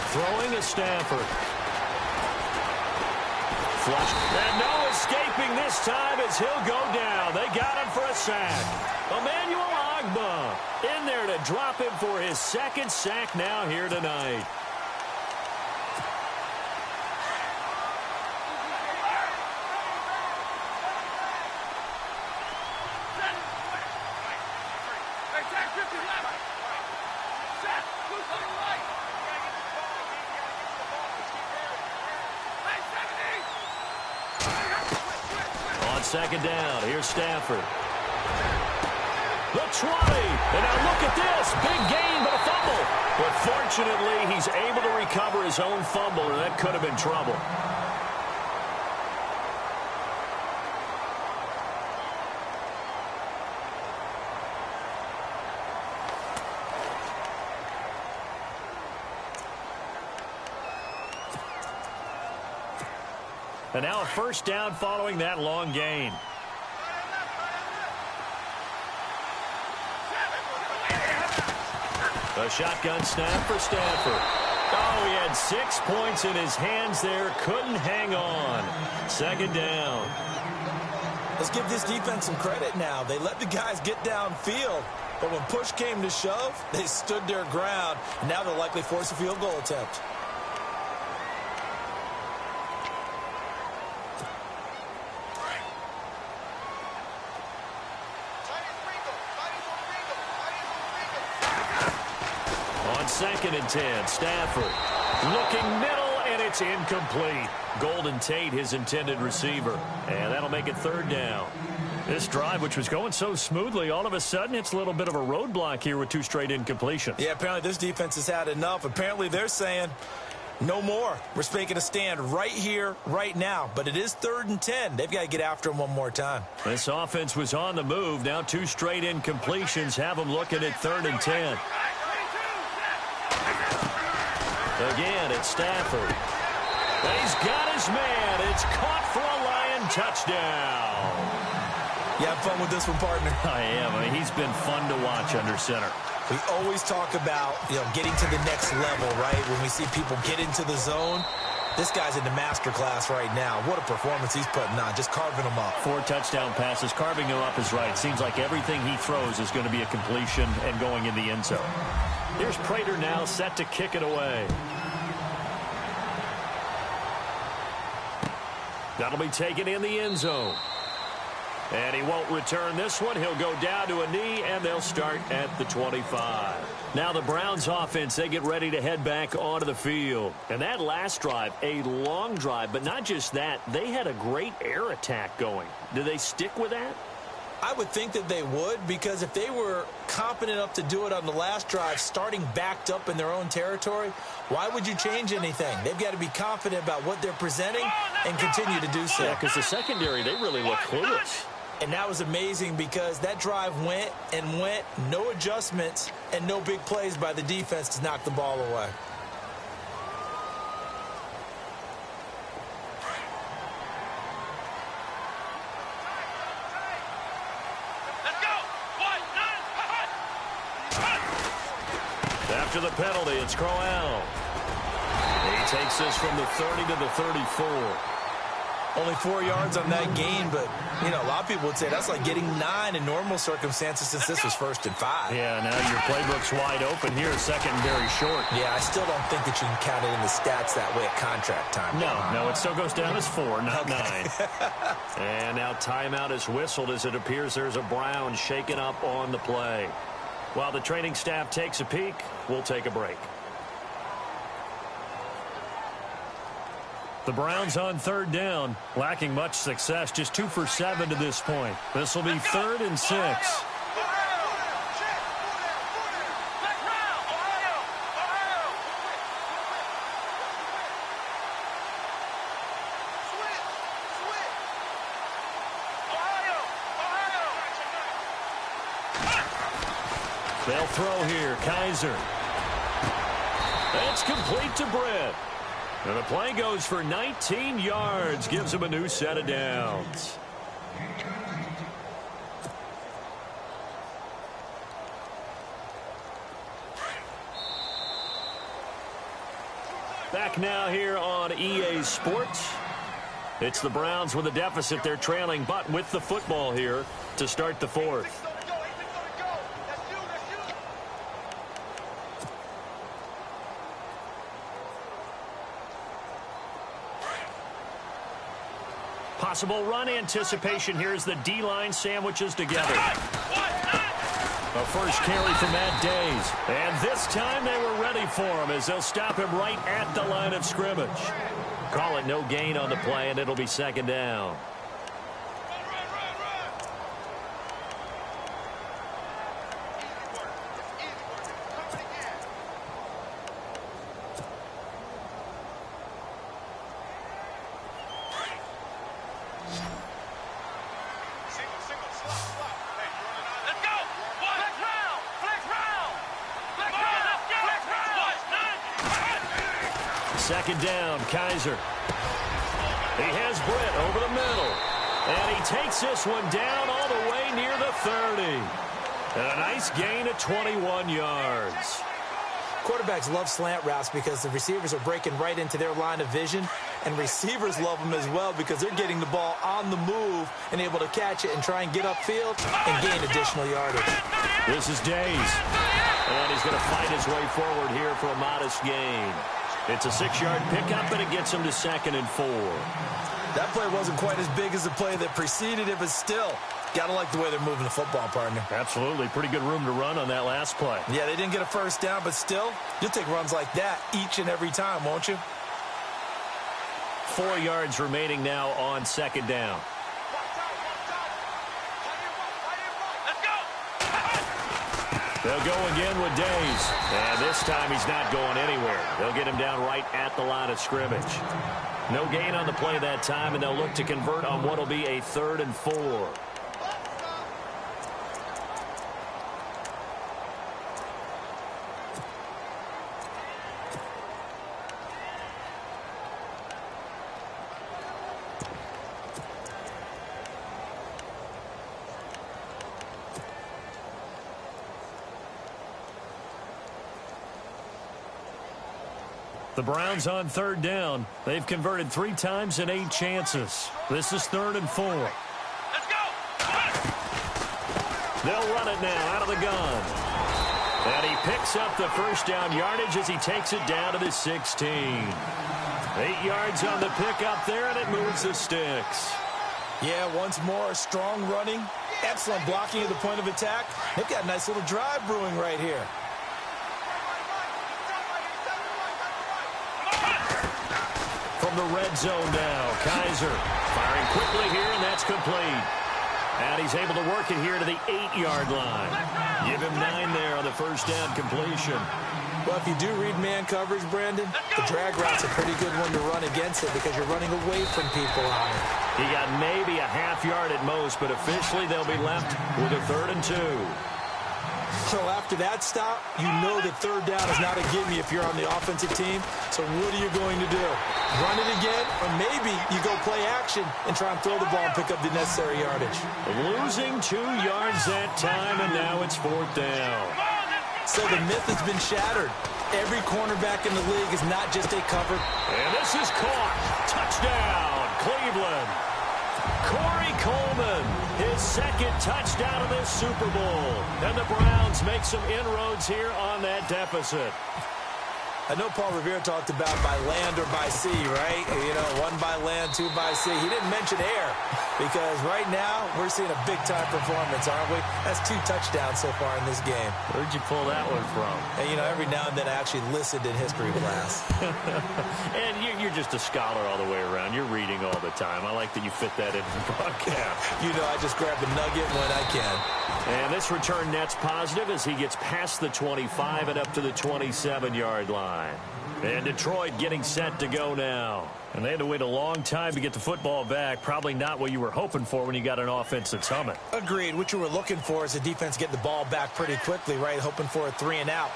Throwing is Stafford. Flush. And no escaping this time as he'll go down. They got him for a sack. Emmanuel Ogbah in there to drop him for his second sack now here tonight. Second down. Here's Stafford. The 20. And now look at this. Big gain, but a fumble. But fortunately, he's able to recover his own fumble, or that could have been trouble. And now a first down following that long gain. A shotgun snap for Stafford. Oh, he had 6 points in his hands there. Couldn't hang on. Second down. Let's give this defense some credit now. They let the guys get downfield. But when push came to shove, they stood their ground. And now they'll likely force a field goal attempt. Second and 10, Stafford looking middle, and it's incomplete. Golden Tate, his intended receiver, and that'll make it third down. This drive, which was going so smoothly, all of a sudden it's a little bit of a roadblock here with 2 straight incompletions. Yeah, apparently this defense has had enough. Apparently they're saying no more. We're making a stand right here, right now. But it is third and 10. They've got to get after him one more time. This offense was on the move. Now 2 straight incompletions have them looking at third and 10. Again, it's Stafford. And he's got his man. It's caught for a Lion touchdown. You have fun with this one, partner? I am. I mean, he's been fun to watch under center. We always talk about, getting to the next level, right? When we see people get into the zone, this guy's in the master class right now. What a performance he's putting on, just carving them up. 4 touchdown passes. Carving him up is right. Seems like everything he throws is going to be a completion and going in the end zone. Here's Prater now set to kick it away. That'll be taken in the end zone. And he won't return this one. He'll go down to a knee, and they'll start at the 25. Now the Browns offense, they get ready to head back onto the field. And that last drive, a long drive, but not just that. They had a great air attack going. Do they stick with that? I would think that they would, because if they were competent enough to do it on the last drive, starting backed up in their own territory, why would you change anything? They've got to be confident about what they're presenting and continue to do so. Yeah, because the secondary, they really look clueless. And that was amazing because that drive went and went, no adjustments, and no big plays by the defense to knock the ball away. After the penalty, it's Crowell. He takes this from the 30 to the 34. Only 4 yards on that gain, but, you know, a lot of people would say that's like getting 9 in normal circumstances since this was 1st and 5. Yeah, now your playbook's wide open here, second and very short. Yeah, I still don't think that you can count it in the stats that way at contract time. No, it still goes down as 4, not 9. And now timeout is whistled as it appears there's a Brown shaken up on the play. While the training staff takes a peek, we'll take a break. The Browns on 3rd down, lacking much success, just 2 for 7 to this point. This will be 3rd and 6. They'll throw here, Kaiser. That's complete to Britt. And the play goes for 19 yards, gives him a new set of downs. Back now here on EA Sports. It's the Browns with a deficit. They're trailing, but with the football here to start the 4th. Possible run anticipation here as the D-line sandwiches together. A first carry for Matt Days. And this time they were ready for him as they'll stop him right at the line of scrimmage. Call it no gain on the play, and it'll be 2nd down. Second down, Kaiser. He has Britt over the middle. And he takes this one down all the way near the 30. And a nice gain of 21 yards. Quarterbacks love slant routes because the receivers are breaking right into their line of vision. And receivers love them as well because they're getting the ball on the move and able to catch it and try and get upfield and gain additional yardage. This is Days. And he's going to fight his way forward here for a modest gain. It's a 6-yard pickup, and it gets him to 2nd and 4. That play wasn't quite as big as the play that preceded it, but still, got to like the way they're moving the football, partner. Absolutely. Pretty good room to run on that last play. Yeah, they didn't get a first down, but still, you'll take runs like that each and every time, won't you? 4 yards remaining now on 2nd down. They'll go again with Days. And this time he's not going anywhere. They'll get him down right at the line of scrimmage. No gain on the play that time, and they'll look to convert on what will be a 3rd and 4. The Browns on 3rd down. They've converted 3 times in 8 chances. This is 3rd and 4. Let's go! They'll run it now out of the gun. And he picks up the first down yardage as he takes it down to the 16. 8 yards on the pickup there, and it moves the sticks. Yeah, once more, strong running, excellent blocking at the point of attack. They've got a nice little drive brewing right here. From the red zone now, Kaiser firing quickly here, and that's complete. And he's able to work it here to the 8-yard line. Give him 9 there on the first down completion. Well, if you do read man coverage, Brandon, the drag route's a pretty good one to run against it because you're running away from people on it. He got maybe a half yard at most, but officially they'll be left with a 3rd and 2. So after that stop, you know that 3rd down is not a gimme if you're on the offensive team. So what are you going to do? Run it again, or maybe you go play action and try and throw the ball and pick up the necessary yardage. Losing 2 yards that time, and now it's 4th down. So the myth has been shattered. Every cornerback in the league is not just a cover. And this is caught. Touchdown, Cleveland. Corey Coleman, his second touchdown of this Super Bowl. And the Browns make some inroads here on that deficit. I know Paul Revere talked about by land or by sea, right? You know, one by land, two by sea. He didn't mention air because right now we're seeing a big-time performance, aren't we? That's 2 touchdowns so far in this game. Where'd you pull that one from? And, you know, every now and then I actually listened in history class. And you're just a scholar all the way around. You're reading all the time. I like that you fit that into the broadcast. You know, I just grab the nugget when I can. And this return net's positive as he gets past the 25 and up to the 27-yard line. And Detroit getting set to go now. And they had to wait a long time to get the football back. Probably not what you were hoping for when you got an offense that's humming. Agreed. What you were looking for is the defense getting the ball back pretty quickly, right? Hoping for a 3-and-out.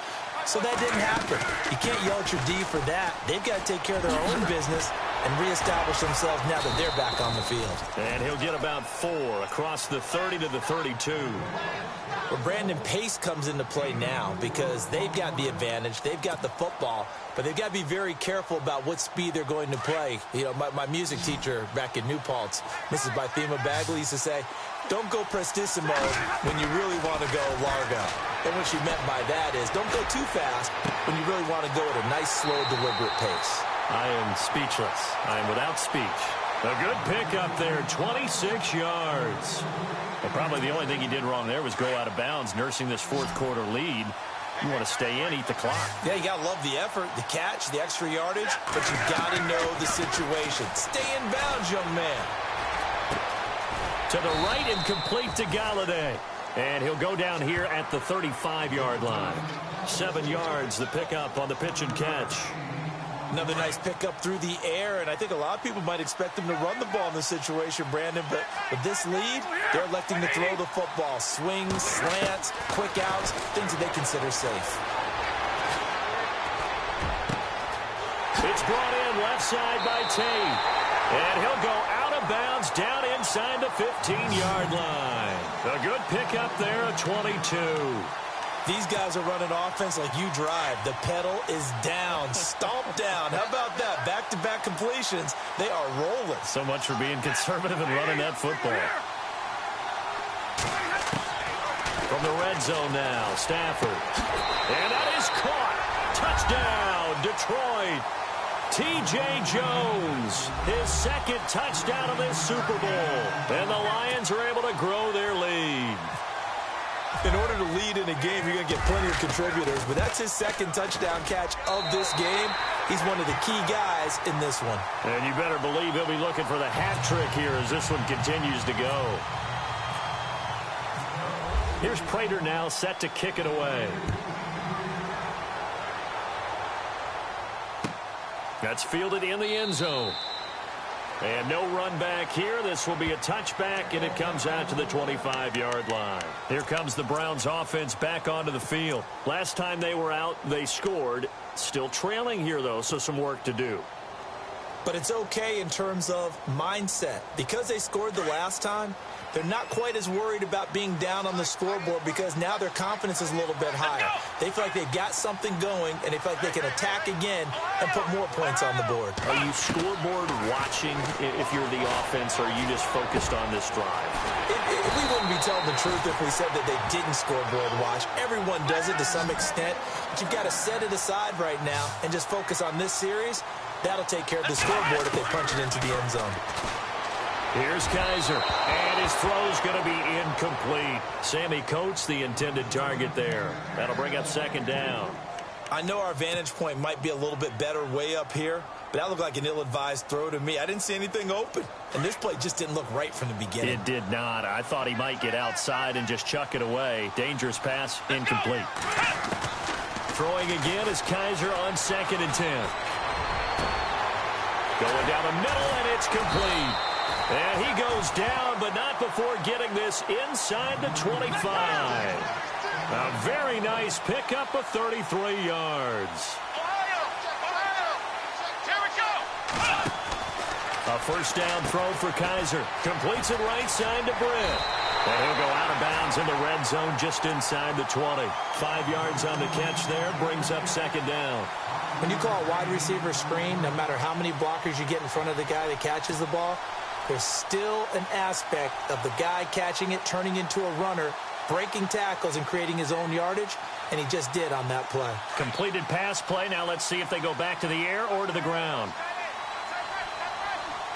So that didn't happen. You can't yell at your D for that. They've got to take care of their own business and reestablish themselves now that they're back on the field. And he'll get about 4 across the 30 to the 32. Well, Brandon, pace comes into play now because they've got the advantage. They've got the football, but they've got to be very careful about what speed they're going to play. You know, my music teacher back in New Paltz, Mrs. Bythema Bagley, used to say, don't go prestissimo when you really want to go largo. And what she meant by that is don't go too fast when you really want to go at a nice, slow, deliberate pace. I am speechless. I am without speech. A good pickup there, 26 yards. And probably the only thing he did wrong there was go out of bounds, nursing this fourth-quarter lead. You want to stay in, eat the clock. Yeah, you got to love the effort, the catch, the extra yardage, but you got to know the situation. Stay in bounds, young man. To the right and complete to Galladay. And he'll go down here at the 35-yard line. 7 yards, the pickup on the pitch and catch. Another nice pickup through the air, and I think a lot of people might expect him to run the ball in this situation, Brandon, but with this lead, they're electing to throw the football. Swings, slants, quick outs, things that they consider safe. It's brought in left side by Tate. And he'll go out of bounds down inside the 15-yard line. A good pickup there at 22. These guys are running offense like you drive. The pedal is down, stomped down. How about that? Back-to-back completions. They are rolling. So much for being conservative and running that football. From the red zone now, Stafford. And that is caught. Touchdown, Detroit. T.J. Jones, his second touchdown of this Super Bowl. And the Lions are able to grow their lead. In order to lead in a game, you're going to get plenty of contributors, but that's his second touchdown catch of this game. He's one of the key guys in this one. And you better believe he'll be looking for the hat trick here as this one continues to go. Here's Prater now set to kick it away. That's fielded in the end zone. And no run back here. This will be a touchback, and it comes out to the 25-yard line. Here comes the Browns offense back onto the field. Last time they were out, they scored. Still trailing here, though, so some work to do. But it's okay in terms of mindset. Because they scored the last time, they're not quite as worried about being down on the scoreboard because now their confidence is a little bit higher. They feel like they've got something going, and they feel like they can attack again and put more points on the board. Are you scoreboard watching if you're the offense, or are you just focused on this drive? We wouldn't be telling the truth if we said that they didn't scoreboard watch. Everyone does it to some extent, but you've got to set it aside right now and just focus on this series. That'll take care of the scoreboard if they punch it into the end zone. Here's Kaiser, and his throw's going to be incomplete. Sammy Coates, the intended target there. That'll bring up second down. I know our vantage point might be a little bit better way up here, but that looked like an ill-advised throw to me. I didn't see anything open, and this play just didn't look right from the beginning. It did not. I thought he might get outside and just chuck it away. Dangerous pass, incomplete. Throwing again is Kaiser on 2nd and 10. Going down the middle, and it's complete. And he goes down, but not before getting this inside the 25. A very nice pickup of 33 yards. Here we go. A first down throw for Kaiser. Completes it right side to Britt. And he'll go out of bounds in the red zone just inside the 20. 5 yards on the catch there, brings up second down. When you call a wide receiver screen, no matter how many blockers you get in front of the guy that catches the ball, there's still an aspect of the guy catching it, turning into a runner, breaking tackles and creating his own yardage, and he just did on that play. Completed pass play. Now let's see if they go back to the air or to the ground.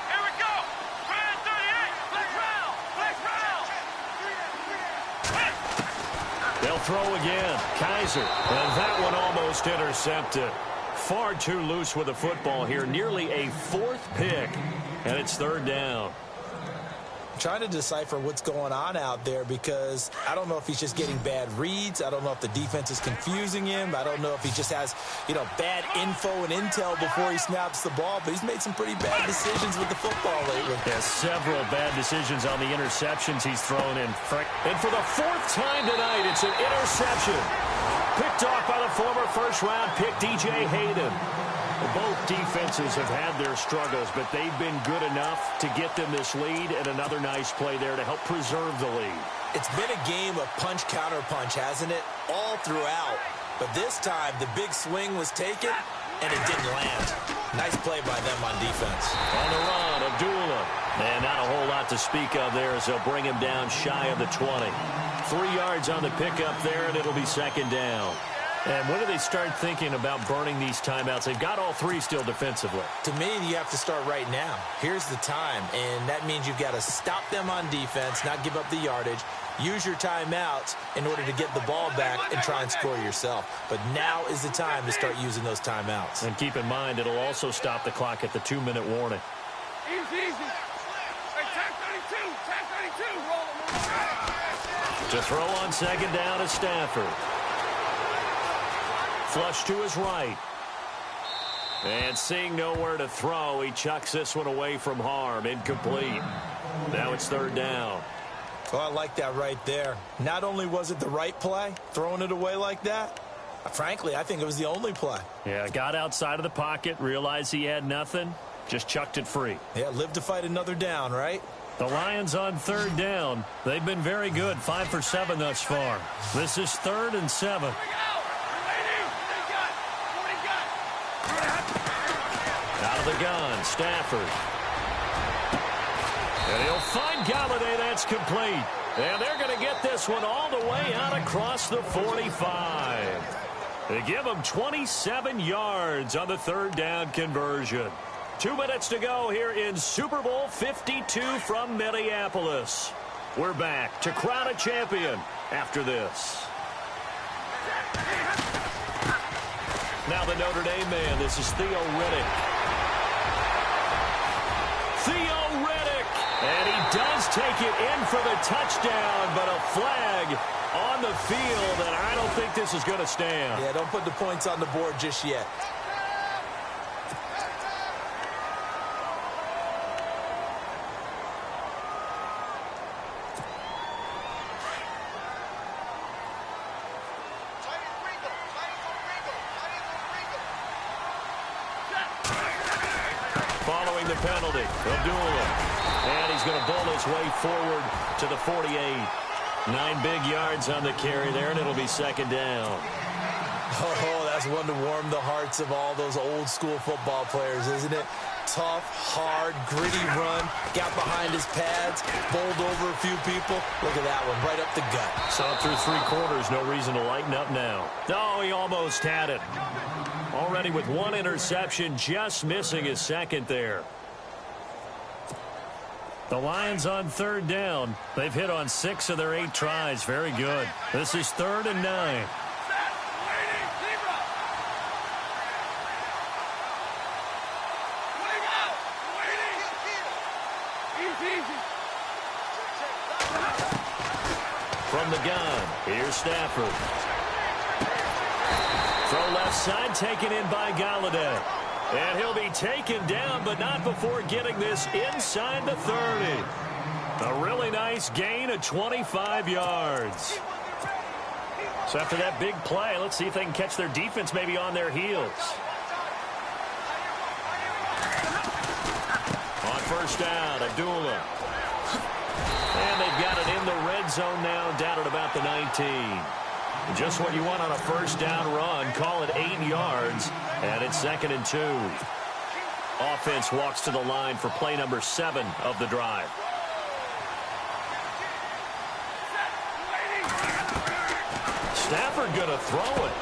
Here we go. Try 38. Flex round. They'll throw again. Kaiser. And that one almost intercepted. Far too loose with the football here. Nearly a 4th pick. And it's 3rd down. I'm trying to decipher what's going on out there because I don't know if he's just getting bad reads. I don't know if the defense is confusing him. I don't know if he just has, bad info and intel before he snaps the ball. But he's made some pretty bad decisions with the football lately. Yeah, several bad decisions on the interceptions he's thrown in. And for the 4th time tonight, it's an interception. Picked off by the former first-round pick, DJ Hayden. Both defenses have had their struggles, but they've been good enough to get them this lead, and another nice play there to help preserve the lead. It's been a game of punch-counter-punch, hasn't it? All throughout. But this time, the big swing was taken, and it didn't land. Nice play by them on defense. On the run, Abdullah. And not a whole lot to speak of there as they'll bring him down shy of the 20. 3 yards on the pickup there, and it'll be second down. And when do they start thinking about burning these timeouts? They've got all 3 still defensively. To me, you have to start right now. Here's the time, and that means you've got to stop them on defense, not give up the yardage, use your timeouts in order to get the ball back and try and score yourself. But now is the time to start using those timeouts. And keep in mind, it'll also stop the clock at the 2-minute warning. Easy. Hey, tag 32. Roll him. To throw on second down is Stafford. Flush to his right. And seeing nowhere to throw, he chucks this one away from harm. Incomplete. Now it's 3rd down. Oh, I like that right there. Not only was it the right play, throwing it away like that, frankly, I think it was the only play. Yeah, got outside of the pocket, realized he had nothing, just chucked it free. Yeah, live to fight another down, right? The Lions on 3rd down. They've been very good, 5 for 7 thus far. This is 3rd and 7. Out of the gun, Stafford. And he'll find Galladay. That's complete. And they're going to get this one all the way out across the 45. They give him 27 yards on the 3rd down conversion. 2 minutes to go here in Super Bowl 52 from Minneapolis. We're back to crown a champion after this. Now the Notre Dame man. This is Theo Riddick. Theo Riddick. And he does take it in for the touchdown, but a flag on the field, and I don't think this is going to stand. Yeah, don't put the points on the board just yet. Following the penalty, Abdullah. And he's going to bowl his way forward to the 48. 9 big yards on the carry there, and it'll be second down. Oh, that's one to warm the hearts of all those old school football players, isn't it? Tough, hard, gritty run, got behind his pads, bowled over a few people. Look at that one, right up the gut. Saw it through 3 quarters, no reason to lighten up now. Oh, he almost had it. Already with 1 interception, just missing his second there. The Lions on 3rd down. They've hit on 6 of their 8 tries. Very good. This is 3rd and 9. From the gun, here's Stafford. Throw left side, taken in by Galladay. And he'll be taken down, but not before getting this inside the 30. A really nice gain of 25 yards. So after that big play, let's see if they can catch their defense maybe on their heels. On 1st down, Abdullah. And they've got it in the red zone now, down at about the 19. Just what you want on a first down run. Call it 8 yards, and it's 2nd and 2. Offense walks to the line for play number 7 of the drive. Stafford going to throw it.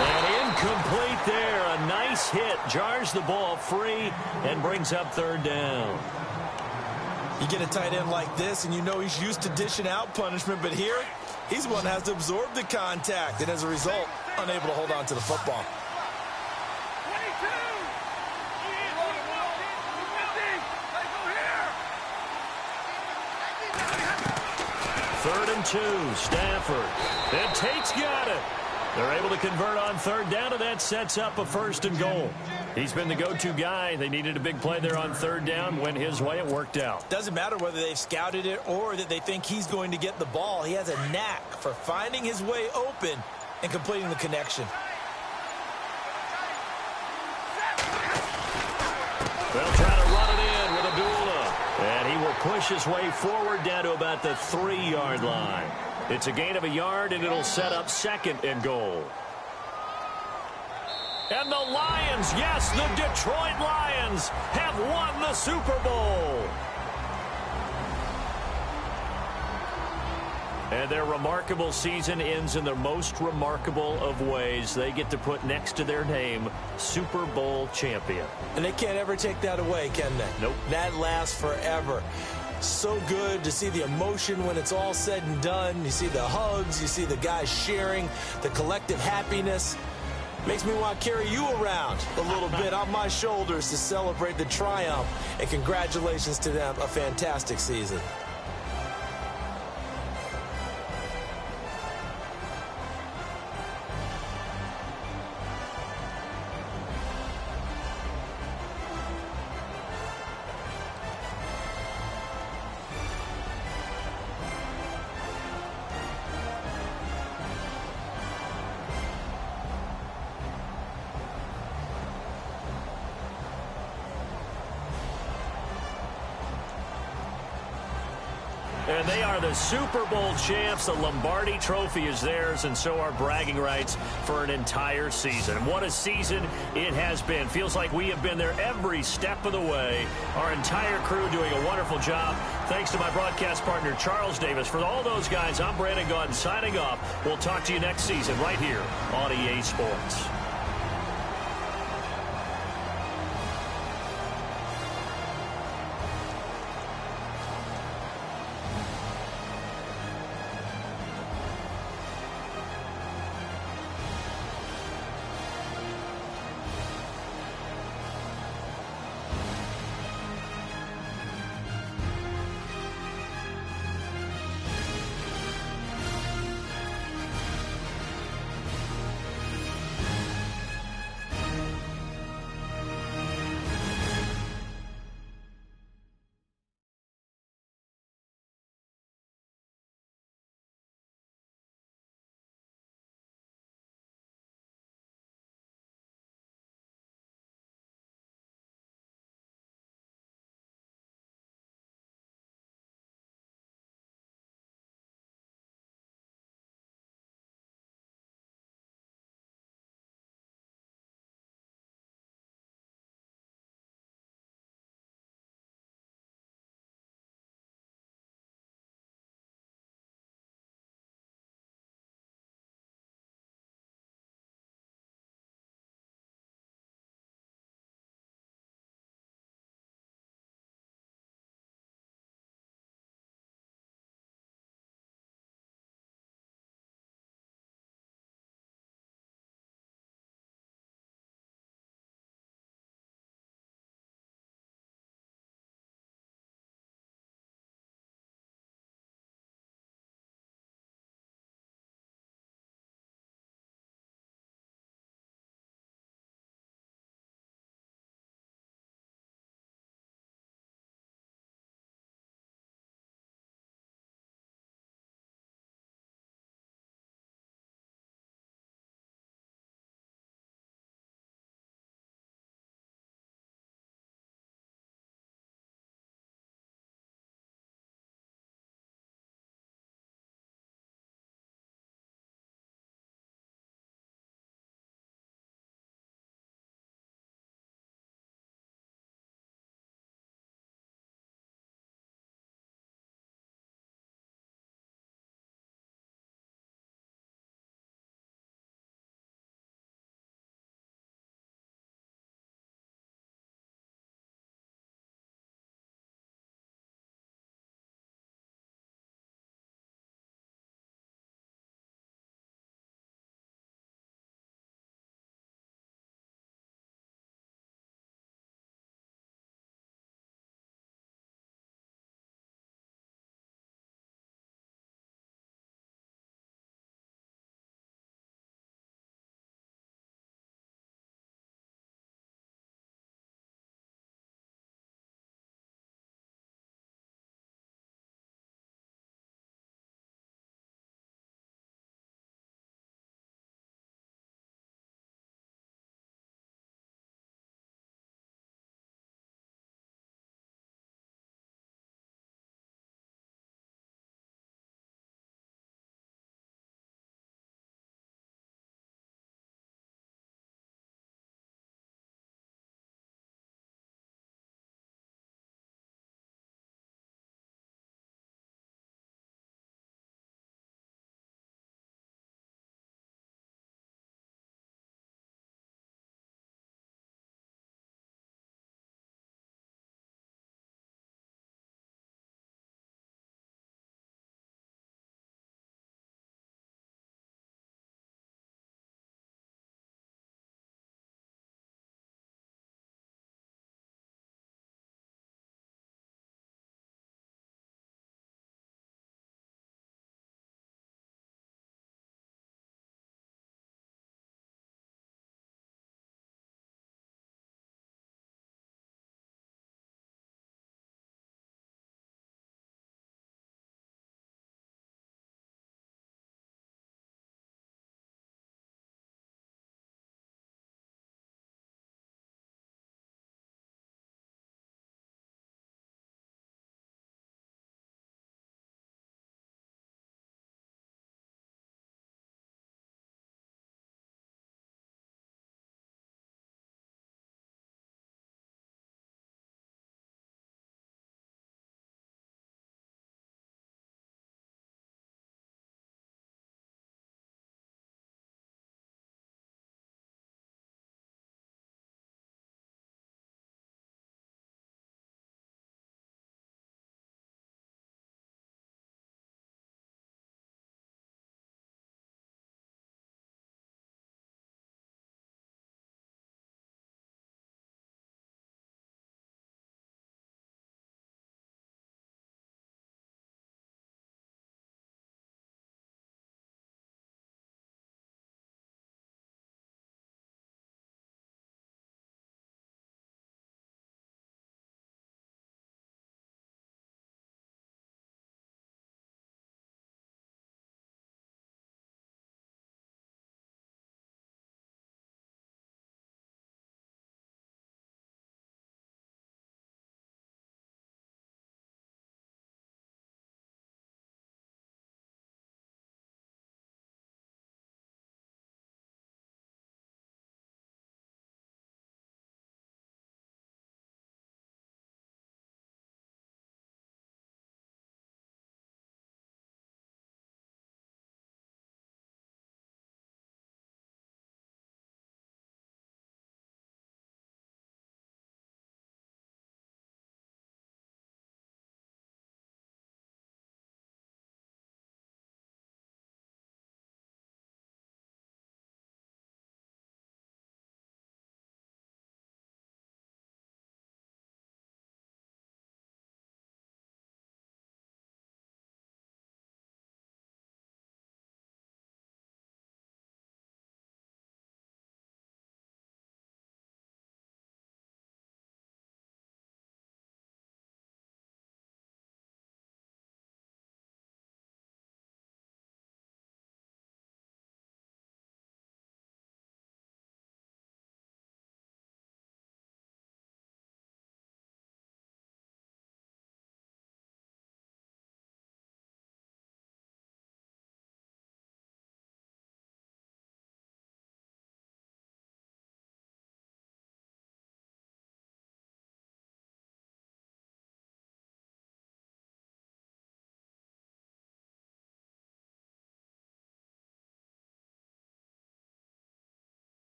And incomplete there. A nice hit. Jars the ball free and brings up 3rd down. You get a tight end like this, and you know he's used to dishing out punishment, but here, he's the one that has to absorb the contact, and as a result, unable to hold on to the football. 3rd and 2, Stafford. And Tate's got it. They're able to convert on 3rd down, and that sets up a 1st and goal. He's been the go-to guy. They needed a big play there on 3rd down. Went his way. It worked out. Doesn't matter whether they've scouted it or that they think he's going to get the ball. He has a knack for finding his way open and completing the connection. They'll try to run it in with Abdullah. And he will push his way forward down to about the 3-yard line. It's a gain of a yard, and it'll set up 2nd and goal. And the Lions, yes, the Detroit Lions have won the Super Bowl. And their remarkable season ends in the most remarkable of ways. They get to put next to their name, Super Bowl champion. And they can't ever take that away, can they? Nope. That lasts forever. So good to see the emotion when it's all said and done. You see the hugs, you see the guys sharing, the collective happiness. Makes me want to carry you around a little bit on my shoulders to celebrate the triumph. And congratulations to them, a fantastic season. And they are the Super Bowl champs. The Lombardi Trophy is theirs, and so are bragging rights for an entire season. What a season it has been. Feels like we have been there every step of the way. Our entire crew doing a wonderful job. Thanks to my broadcast partner, Charles Davis. For all those guys, I'm Brandon Gaudin signing off. We'll talk to you next season right here on EA Sports.